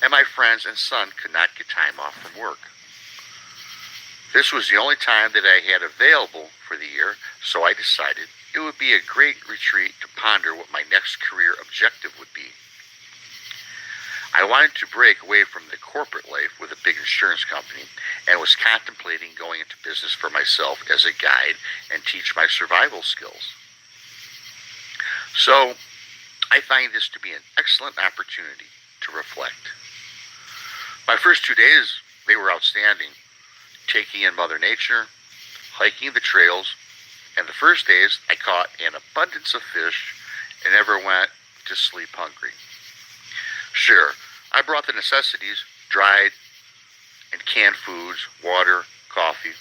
and my friends and son could not get time off from work. This was the only time that I had available for the year, so I decided it would be a great retreat to ponder what my next career objective would be. I wanted to break away from the corporate life with a big insurance company and was contemplating going into business for myself as a guide and teach my survival skills. So, I find this to be an excellent opportunity to reflect. My first 2 days, they were outstanding, taking in Mother Nature, hiking the trails, and the first days I caught an abundance of fish and never went to sleep hungry. Sure, I brought the necessities, dried and canned foods, water, coffee,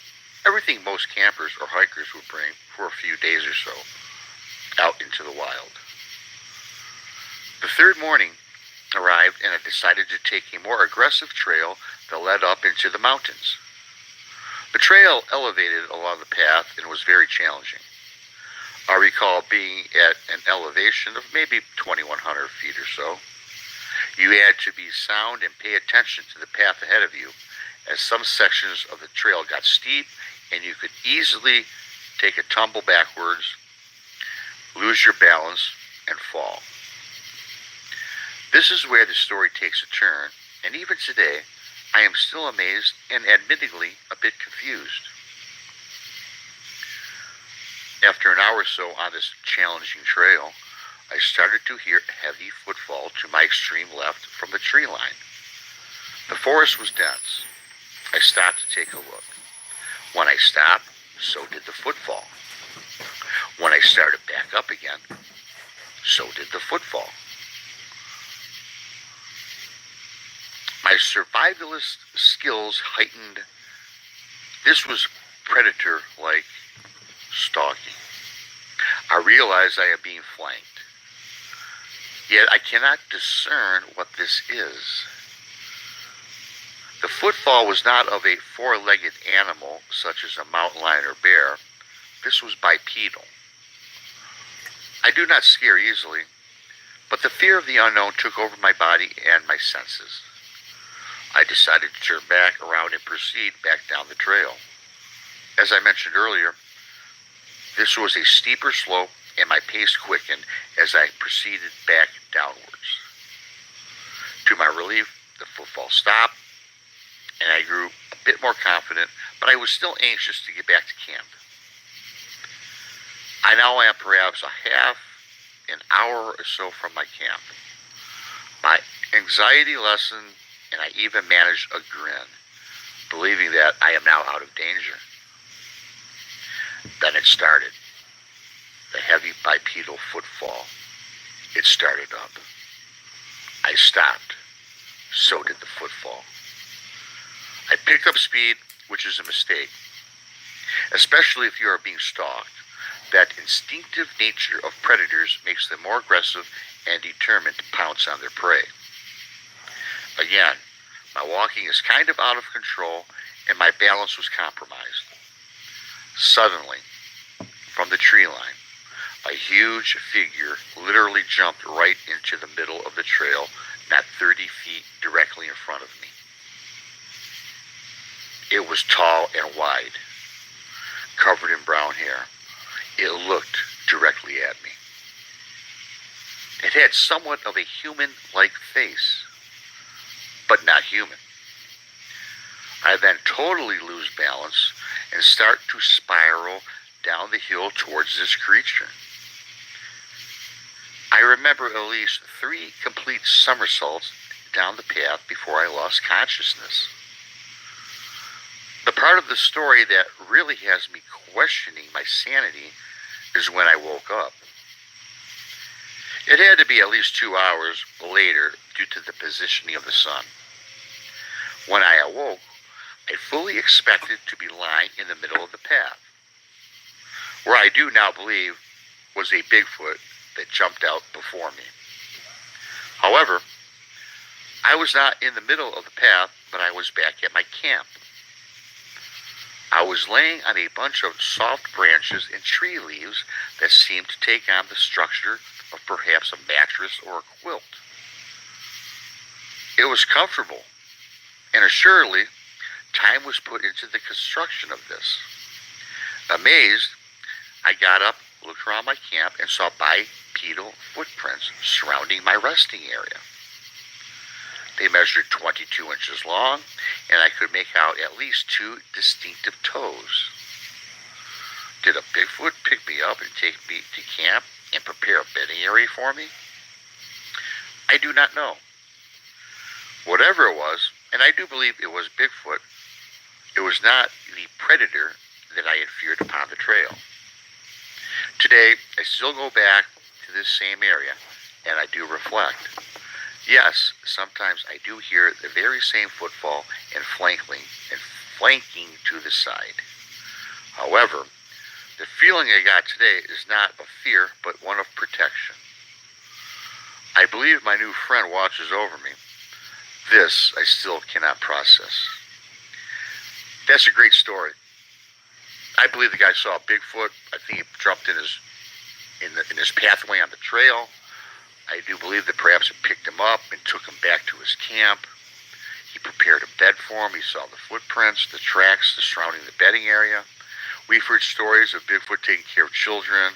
everything most campers or hikers would bring for a few days or so, out into the wild. The third morning arrived and I decided to take a more aggressive trail that led up into the mountains. The trail elevated along the path and was very challenging. I recall being at an elevation of maybe 2,100 feet or so. You had to be sound and pay attention to the path ahead of you, as some sections of the trail got steep and you could easily take a tumble backwards, lose your balance, and fall. This is where the story takes a turn, and even today, I am still amazed and admittedly a bit confused. After an hour or so on this challenging trail, I started to hear a heavy footfall to my extreme left from the tree line. The forest was dense. I stopped to take a look. When I stopped, so did the footfall. When I started back up again, so did the footfall. My survivalist skills heightened. This was predator-like stalking. I realize I am being flanked. Yet I cannot discern what this is. The footfall was not of a four-legged animal such as a mountain lion or bear. This was bipedal. I do not scare easily, but the fear of the unknown took over my body and my senses. I decided to turn back around and proceed back down the trail. As I mentioned earlier, this was a steeper slope and my pace quickened as I proceeded back downwards. To my relief, the footfall stopped, and I grew a bit more confident, but I was still anxious to get back to camp. I now am perhaps a half an hour or so from my camp. My anxiety lessened, and I even managed a grin, believing that I am now out of danger. Then it started. The heavy bipedal footfall. It started up. I stopped. So did the footfall. I picked up speed, which is a mistake, especially if you are being stalked. That instinctive nature of predators makes them more aggressive and determined to pounce on their prey. Again, my walking is kind of out of control, and my balance was compromised. Suddenly, from the tree line, a huge figure literally jumped right into the middle of the trail, not 30 feet directly in front of me. It was tall and wide, covered in brown hair. It looked directly at me. It had somewhat of a human-like face, but not human. I then totally lose balance and start to spiral down the hill towards this creature. I remember at least 3 complete somersaults down the path before I lost consciousness. The part of the story that really has me questioning my sanity is when I woke up. It had to be at least 2 hours later due to the positioning of the sun. When I awoke, I fully expected to be lying in the middle of the path, where I do now believe was a Bigfoot that jumped out before me. However, I was not in the middle of the path, but I was back at my camp. I was laying on a bunch of soft branches and tree leaves that seemed to take on the structure of perhaps a mattress or a quilt. It was comfortable, and assuredly, time was put into the construction of this. Amazed, I got up, looked around my camp, and saw bipedal footprints surrounding my resting area. They measured 22 inches long, and I could make out at least 2 distinctive toes. Did a Bigfoot pick me up and take me to camp and prepare a bedding area for me? I do not know. Whatever it was, and I do believe it was Bigfoot, it was not the predator that I had feared upon the trail. Today, I still go back to this same area, and I do reflect. Yes, sometimes I do hear the very same footfall and flanking to the side. However, the feeling I got today is not of fear, but one of protection. I believe my new friend watches over me. This I still cannot process. That's a great story. I believe the guy saw a Bigfoot. I think he jumped in his pathway on the trail. I do believe that perhaps it picked him up and took him back to his camp. He prepared a bed for him. He saw the footprints, the tracks surrounding the bedding area. We've heard stories of Bigfoot taking care of children,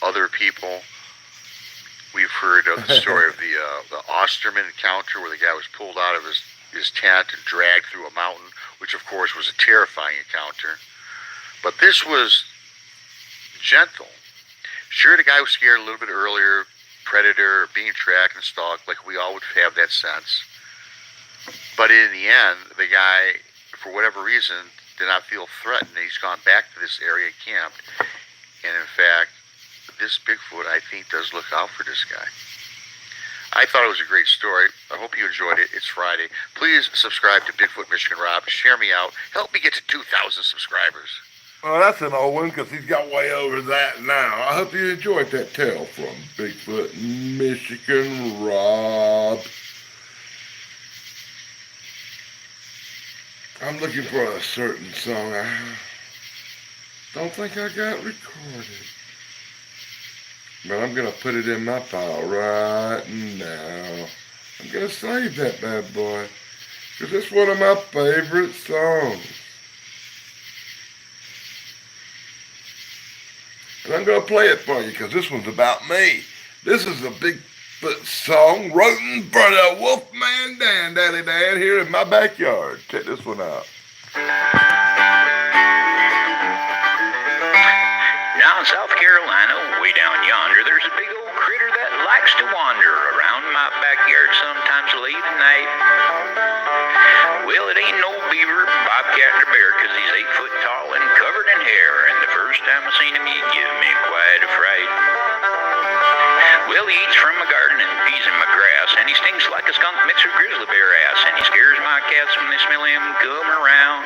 other people. We've heard of the story of the Osterman encounter where the guy was pulled out of his tent and dragged through a mountain, which of course was a terrifying encounter. But this was gentle. Sure, the guy was scared a little bit earlier, predator, being tracked and stalked, like we all would have that sense. But in the end, the guy, for whatever reason, did not feel threatened. He's gone back to this area, camped, and in fact, this Bigfoot, I think, does look out for this guy. I thought it was a great story. I hope you enjoyed it. It's Friday. Please subscribe to Bigfoot Michigan Rob. Share me out. Help me get to 2,000 subscribers. Well, that's an old one because he's got way over that now. I hope you enjoyed that tale from Bigfoot Michigan Rob. I'm looking for a certain song. I don't think I got recorded. But I'm going to put it in my pile right now. I'm going to save that bad boy because it's one of my favorite songs. And I'm going to play it for you because this one's about me. This is a Bigfoot song written for the Wolfman Dan, Daddy Dan, here in my backyard. Check this one out. Now in South Carolina, way down yonder, there's a big old critter that likes to wander around my backyard sometimes late at night. Well, it ain't no beaver, bobcat, or bear, 'cause he's 8 foot tall and covered in hair, and the first time I seen him, he gave me quite a fright. Well, he eats from my garden and pees in my grass, and he stings like a skunk mixed with grizzly bear ass, and he scares my cats when they smell him come around.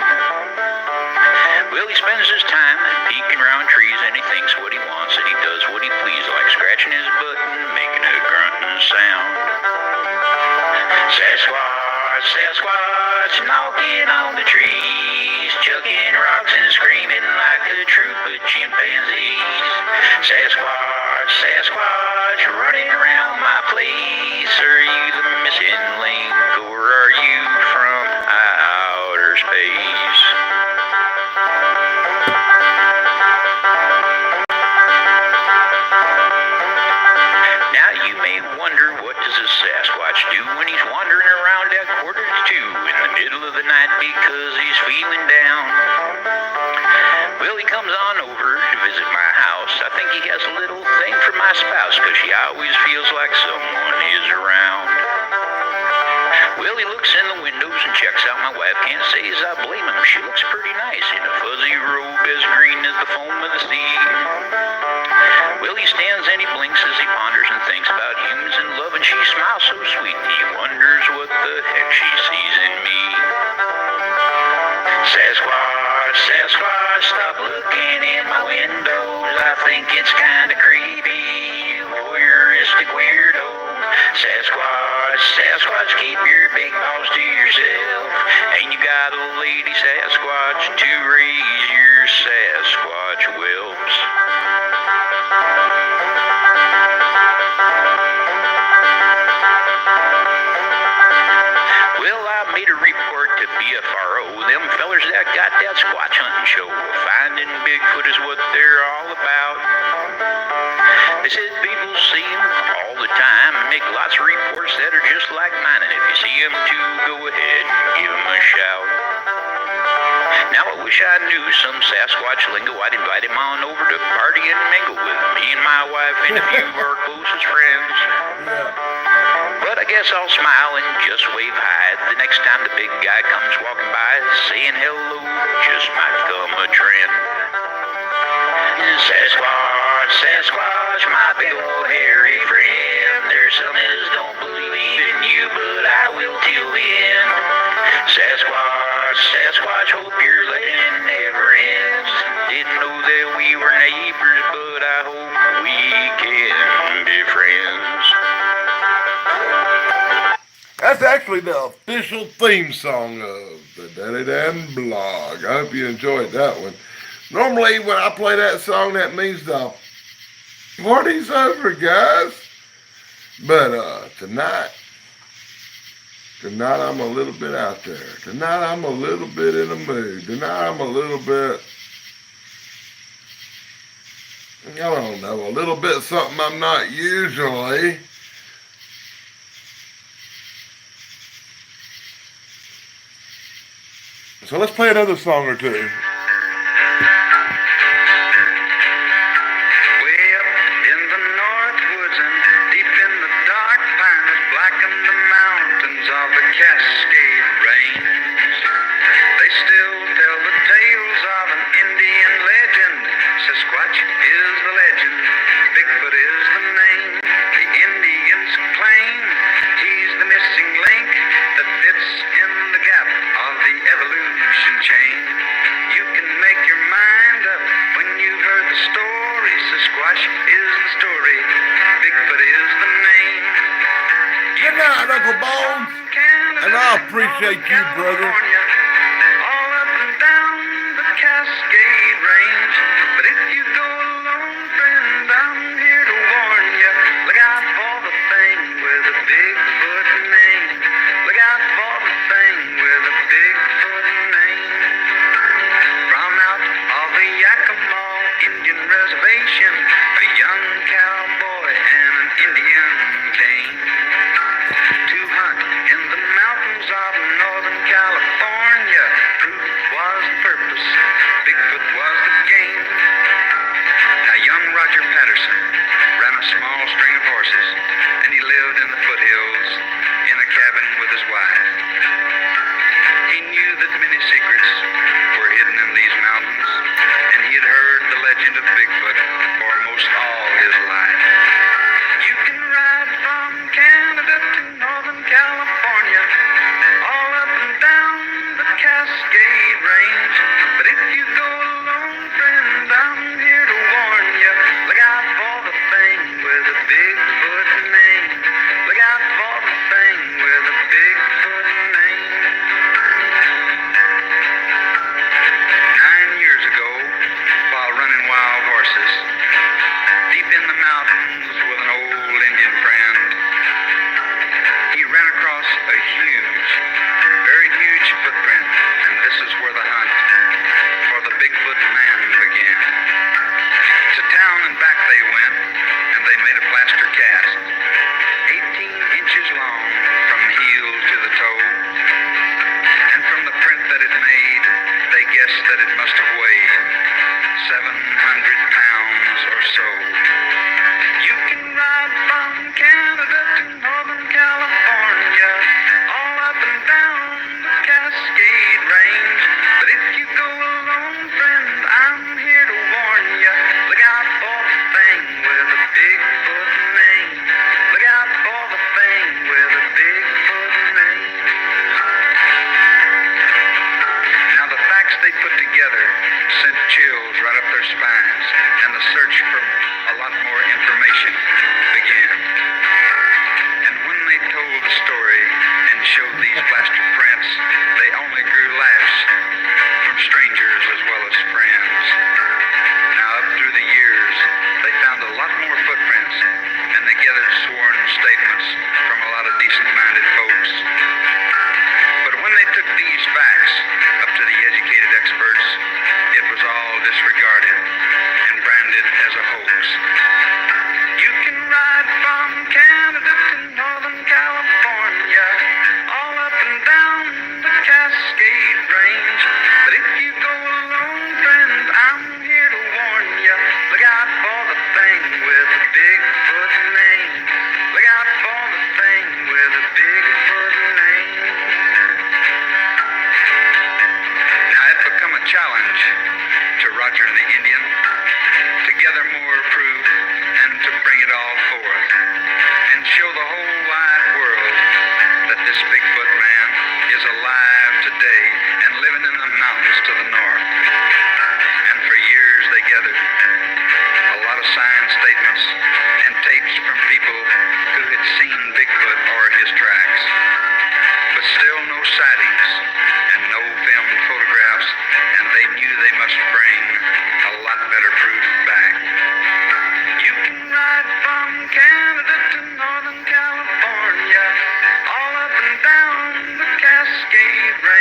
Well, he spends his time peeking around trees, and he thinks what he wants, and he does what he pleases, like scratching his butt and making a grunting sound. Sasquatch, Sasquatch, knocking on the trees, chucking rocks and screaming like a troop of chimpanzees. Sasquatch, Sasquatch, running around my place. Are you the missing link, or are you from outer space? Now you may wonder, what does a Sasquatch do when he's wandering around at 1:45 in the middle of the night because he's feeling down? Well, he comes on over to visit my house. I think he has a little thing for my spouse, 'cause she always feels like someone is around. Well, he looks in the windows and checks out my wife. Can't say as I blame him. She looks pretty nice in a fuzzy robe as green as the foam of the sea. Well, he stands and he blinks as he ponders and thinks about humans and love, and she smiles so sweet, and he wonders what the heck she sees in me. Sasquatch, Sasquatch, stop looking in my windows. I think it's kinda creepy, you voyeuristic weirdo. Sasquatch, Sasquatch, keep your big paws to yourself. Ain't you got a lady Sasquatch to raise your Sasquatch whelps? Well, I made a report to BFRO. Them fellers that got that Squatch hunting show. Finding Bigfoot is what they're all about. They said people see him all the time and make lots of reports that are just like mine. And if you see him too, go ahead and give him a shout. Now I wish I knew some Sasquatch lingo. I'd invite him on over to party and mingle with me and my wife and a few of our closest friends. But I guess I'll smile and just wave hi the next time the big guy comes walking by. Saying hello just might become a trend. Sasquatch, Sasquatch, my big old hairy friend. There's some as don't believe in you, but I will till the end. Sasquatch, Sasquatch, hope your legend never ends. Didn't know that we were neighbors, but I hope we can be friends. That's actually the official theme song of the Daddy Dan blog. I hope you enjoyed that one. Normally, when I play that song, that means the party's over, guys. But tonight I'm a little bit out there. Tonight I'm a little bit in the mood. Tonight I'm a little bit, I don't know, a little bit something I'm not usually. So let's play another song or two. Way up in the north woods and deep in the dark pine that blacken the mountains of the Cascade Range, they still tell the tales of an Indian legend. Sasquatch is the legend, Bigfoot is the name. The Indians claim he's the missing link that fits in the gap of the evolution chain. You can make your mind up when you've heard the story. Sasquatch is the story, Bigfoot is the name. Good night, Uncle Bones. And I appreciate you, brother. All up and down the Cascade Range. But if you go alone, friend, I'm here to warn you. Look out for the thing with a Bigfoot name. Look out for the thing with a Bigfoot name. From out of the Yakima Indian Reservation,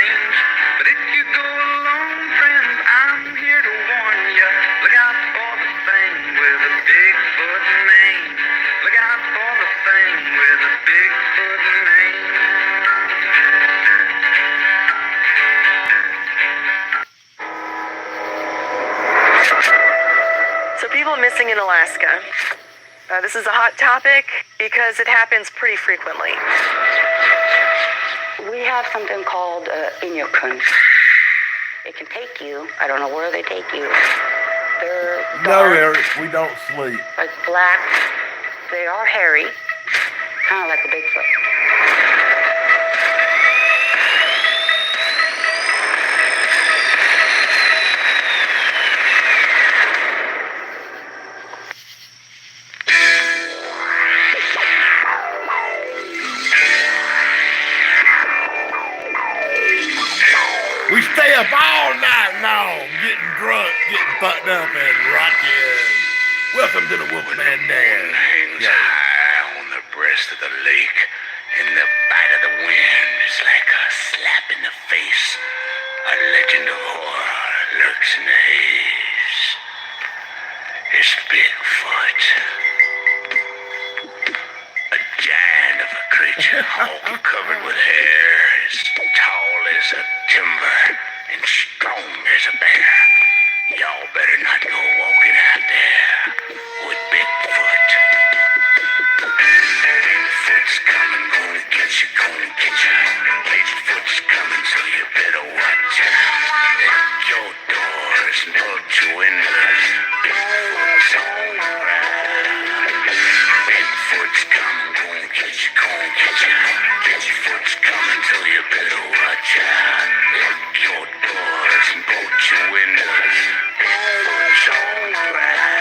range. But if you go alone, friend, I'm here to warn you. Look out for the thing with a Bigfoot mane. Look out for the thing with a Bigfoot mane. So people missing in Alaska. This is a hot topic because it happens pretty frequently. We have something called Inyokun. It can take you. I don't know where they take you. They're No, dark, Eric, we don't sleep. like black. They are hairy, kind of like a Bigfoot. We stay up all night long, getting drunk, getting fucked up, and rocking. Welcome to the Wolfman Dan. Hangs high on the breast of the lake, and the bite of the wind is like a slap in the face. A legend of horror lurks in the haze. It's Bigfoot. A giant of a creature, all covered with hair, as tall as a timber and strong as a bear. Y'all better not go walking out there with Bigfoot. Bigfoot's coming, gonna get you, gonna get you. Bigfoot's coming, so you better watch out. Lock your doors and bolt your windows. Bigfoot's on the prowl. Bigfoot's coming, gonna get you, gonna get you. Bigfoot's coming, so you better watch out. Lock your doors and bolt your windows. Bigfoot's on the prowl.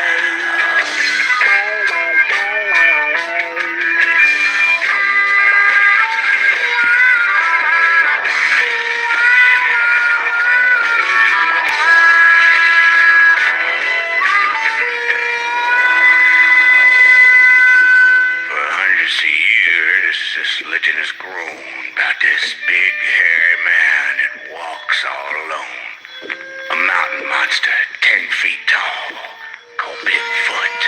For hundreds of years, this legend has grown about this big hairy man that walks all alone. A mountain monster 10 feet tall called Bigfoot.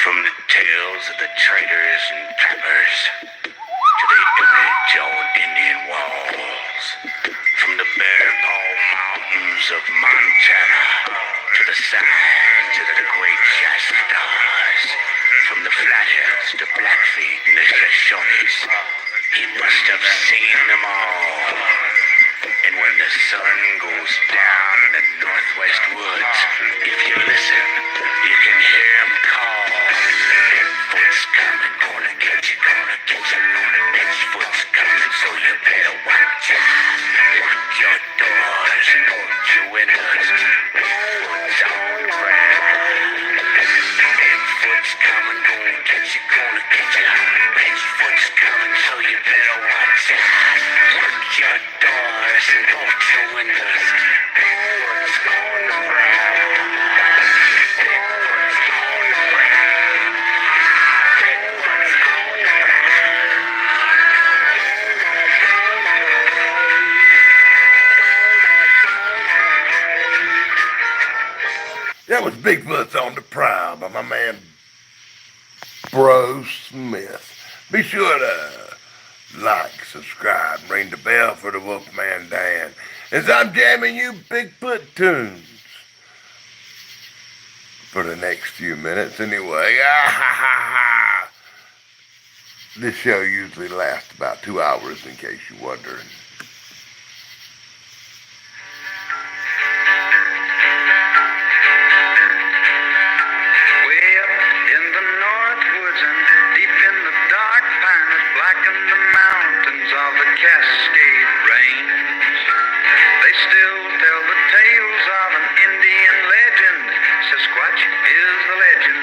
From the tales of the traders and trappers to the image on Indian walls. From the Bear Paw Mountains of Montana to the signs of the Great Shasta Stars. From the Flatheads to Blackfeet and the Shoshones. He must have seen them all. And when the sun goes down in the northwest woods, if you listen, you can hear him call. Bigfoot's coming, gonna get you, gonna get you. Bigfoot's coming, so you better watch out. Lock your doors and bolt your windows. Bigfoot's on the prowl. Bigfoot's coming, gonna get you, gonna get you. Bigfoot's coming, so you better watch out. Lock your doors and bolt your windows. Bigfoot's on the prowl. Bigfoot's on the prowl. Bigfoot's on the That was Bigfoot's on the Prowl by my man Bro Smith. Be sure to like, subscribe, and ring the bell for the Wolfman Dan as I'm jamming you Bigfoot tunes for the next few minutes anyway. This show usually lasts about 2 hours in case you're wondering. Way up in the north woods and deep in the dark pine that blacken the mountains of the Cascade Range. They still tell the tales of an Indian legend. Sasquatch is the legend,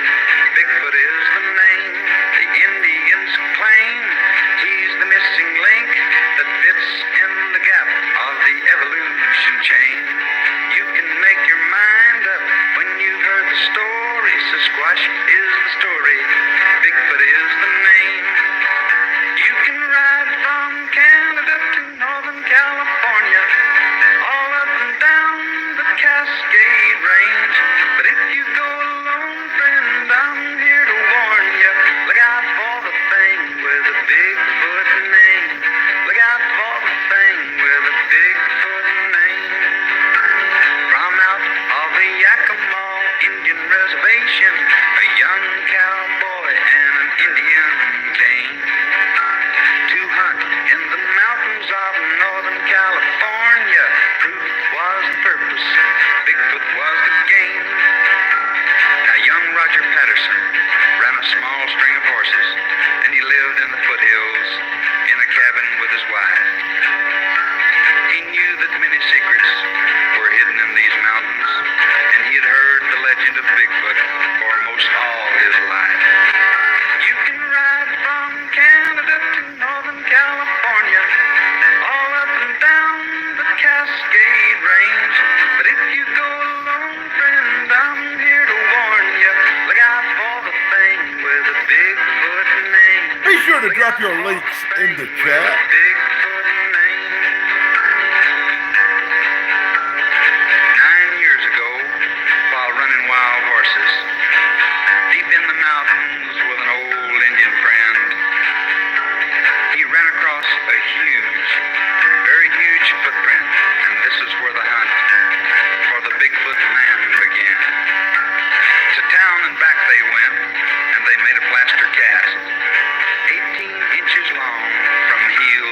Bigfoot is the name. The Indians claim he's the missing link that fits in to drop your links in the chat. Bigfoot name. 9 years ago, while running wild horses, deep in the mountains with an old Indian friend, he ran across a huge, very huge footprint, and this is where the hunt for the Bigfoot man began. To town and back they went, and they made a plaster cast, 18 inches long from heel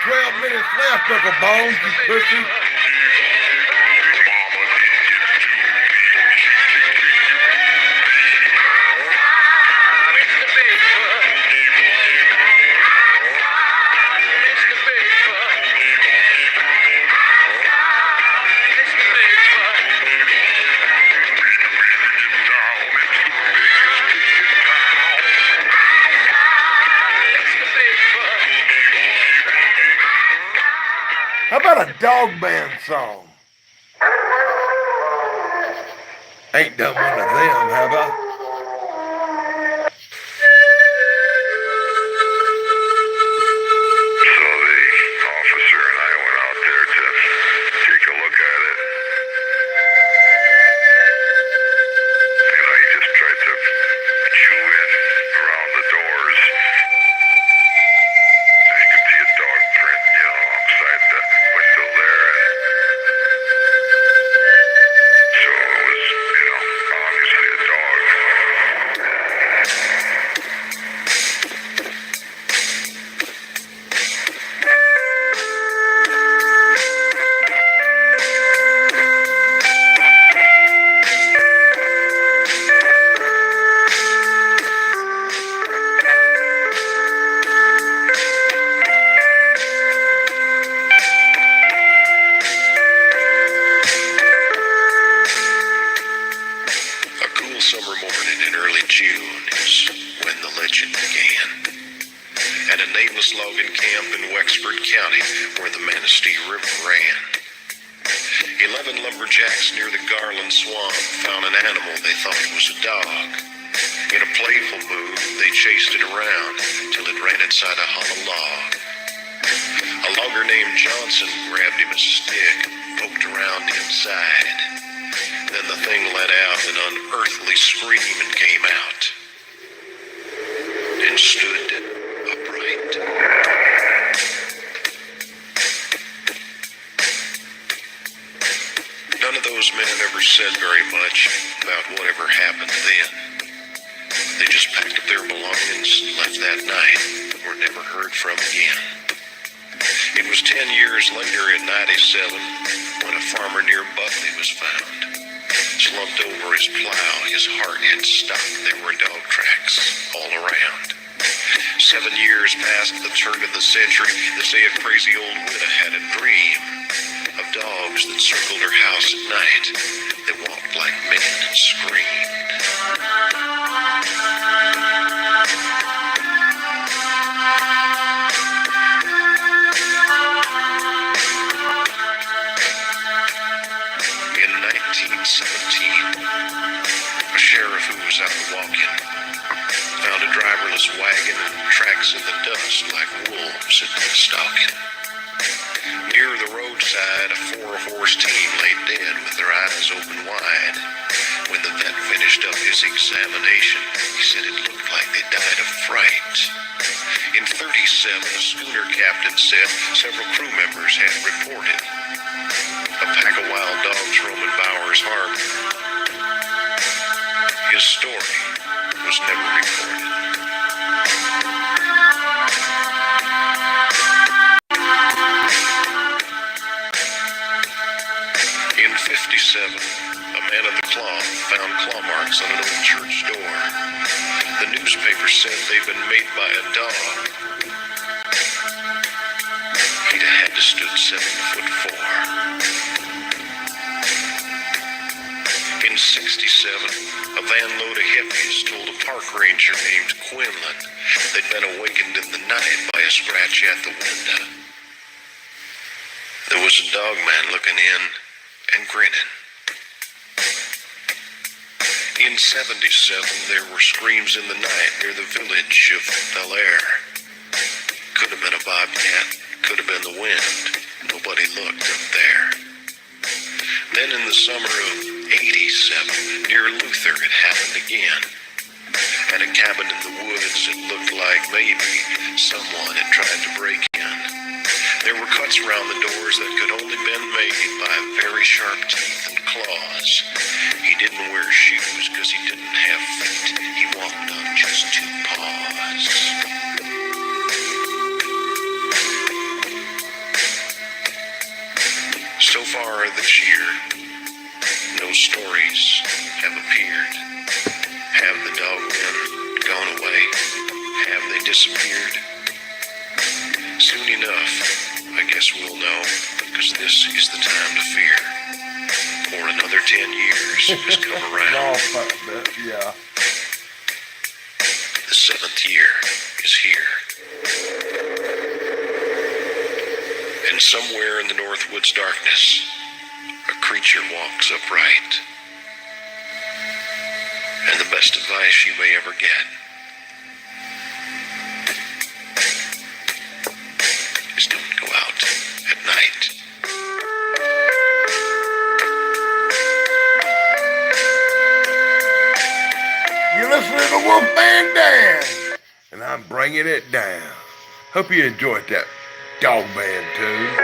12 minutes left, Uncle Bones, you pussy. How about a dog band song? Ain't done one of them, have I? So the officer and I went out there to take a look at it. You know, he just tried to chew in around the doors. And you could see a dog print, you know, alongside the window there. So it was, you know, obviously a dog. A cool summer morning in early June is when the legend began. At a nameless logging camp in Wexford County where the Manistee River ran. 11 lumberjacks near the Garland Swamp found an animal they thought was a dog. In a playful mood, they chased it around till it ran inside a hollow log. A logger named Johnson grabbed him a stick, poked around inside. Then the thing let out an unearthly scream and came out. And stood upright. None of those men ever said very much about whatever happened then. They just packed up their belongings and left that night, and were never heard from again. It was 10 years later in 97 when a farmer near Buckley was found. Slumped over his plow, his heart had stopped. There were dog tracks all around. 7 years past the turn of the century, they say a crazy old widow had a dream of dogs that circled her house at night. They walked like men and screamed. In 1917, a sheriff who was out walking found a driverless wagon and tracks in the dust like wolves had been stalking. Near the roadside, a 4-horse team lay dead with their eyes open wide. When the vet finished up his examination, he said it looked like they died of fright. In 37, a schooner captain said several crew members had reported a pack of wild dogs roaming Bowers Harbor. His story was never recorded. In 57, a man of the cloth found claw marks on an old church door. The newspaper said they'd been made by a dog. He'd have had to stood 7'4". In 67, a van load of hippies told a park ranger named Quinlan they'd been awakened in the night by a scratch at the window. There was a dog man looking in and grinning. In 77, there were screams in the night near the village of Bel Air. Could have been a bobcat, could have been the wind. Nobody looked up there. Then in the summer of 87, near Luther, it happened again. At a cabin in the woods, it looked like maybe someone had tried to break in. There were cuts around the doors that could only been made by very sharp teeth and claws. He didn't wear shoes because he didn't have feet. He walked on just 2 paws. have they disappeared? Soon enough, I guess we'll know, because this is the time to fear. Or another 10 years has come around. Yeah. The 7th year is here. And somewhere in the Northwoods darkness, a creature walks upright. And the best advice you may ever get is don't go out at night. You're listening to Wolfman Dan, and I'm bringing it down. Hope you enjoyed that dog band tune.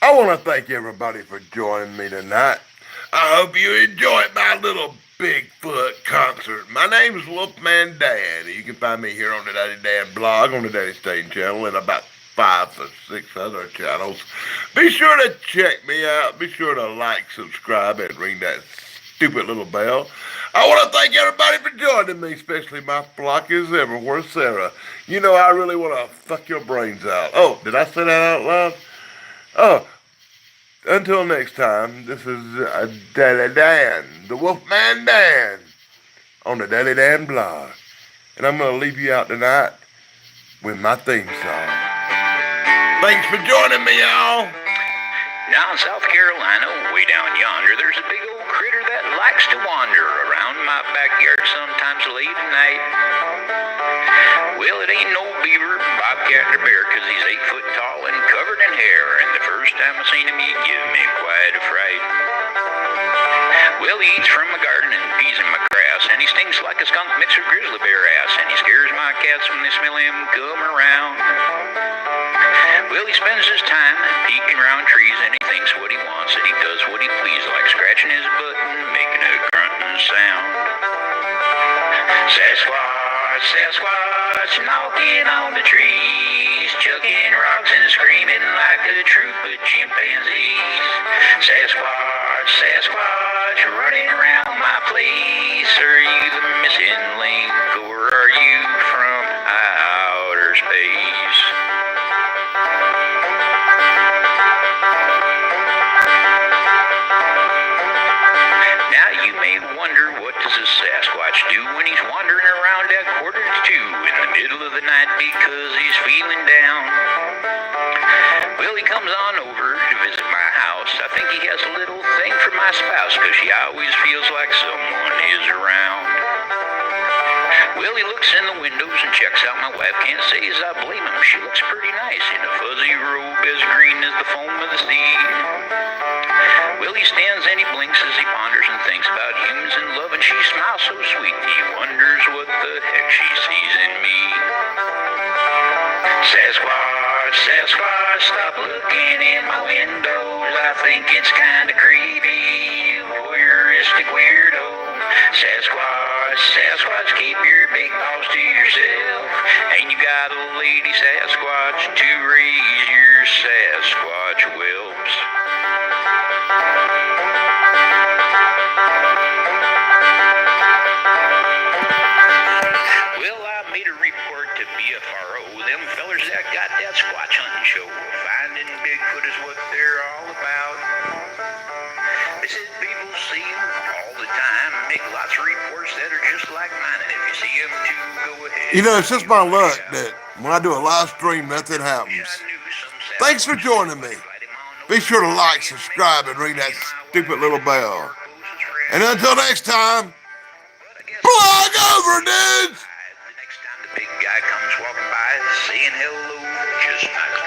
I want to thank everybody for joining me tonight. I hope you enjoyed my little Bigfoot concert. My name is Wolfman Dan. You can find me here on the Daddy Dan blog, on the Daddy Stain channel, and about 5 or 6 other channels. Be sure to check me out. Be sure to like, subscribe, and ring that stupid little bell. I want to thank everybody for joining me, especially my flock is everywhere, Sarah. You know I really want to fuck your brains out. Oh, did I say that out loud? Oh, until next time, this is Daddy Dan, the Wolfman Dan, on the Daddy Dan blog. And I'm going to leave you out tonight with my theme song. Thanks for joining me, y'all. Now in South Carolina, way down yonder, there's a big old critter that likes to wander around my my backyard sometimes late at night. Well, it ain't no beaver, bobcat, or bear, 'cause he's 8 foot tall and covered in hair. And the first time I seen him, he gave me quite a fright. Well, he eats from my garden and pees in my grass, and he stinks like a skunk mixed with grizzly bear ass, and he scares my cats when they smell him come around. Well, he spends his time peeking around trees, and he thinks what he wants, and he does what he pleases, like scratching his butt and making a grunting sound. Sasquatch, Sasquatch, knocking on the trees, chucking rocks and screaming like a troop of chimpanzees. Sasquatch, Sasquatch, running around my place. Are you the missing link, or are you from outer space? Now you may wonder, what does a Sasquatch do when he's wandering around at 1:45 in the middle of the night because he's feeling down? Well, he comes on over to visit my house. I think he has a little thing for my spouse, 'cause she always feels like someone is around. Well, he looks in the windows and checks out my wife. Can't say as I blame him. She looks pretty nice in a fuzzy robe as green as the foam of the sea. Well, he stands and he blinks as he ponders and thinks about humans and love, and she smiles so sweet. He wonders what the heck she sees in me. Sasquatch, Sasquatch, stop looking in my windows. I think it's kinda creepy, you voyeuristic weirdo. Sasquatch, Sasquatch, keep your big paws to yourself. Ain't you got a lady Sasquatch to raise your Sasquatch whelps? Well, I made a report to BFRO. Them fellers that got that Squatch hunting show. Finding Bigfoot is what they're all about. They said people see him all the time. Make lots of reports that are just like mine. And if you see him too, go ahead. You know, it's just my luck that when I do a live stream, nothing happens. Thanks for joining me. Be sure to like, subscribe, and ring that stupid little bell. And until next time, blog over, dudes! The next time the big guy comes walking by, saying hello just like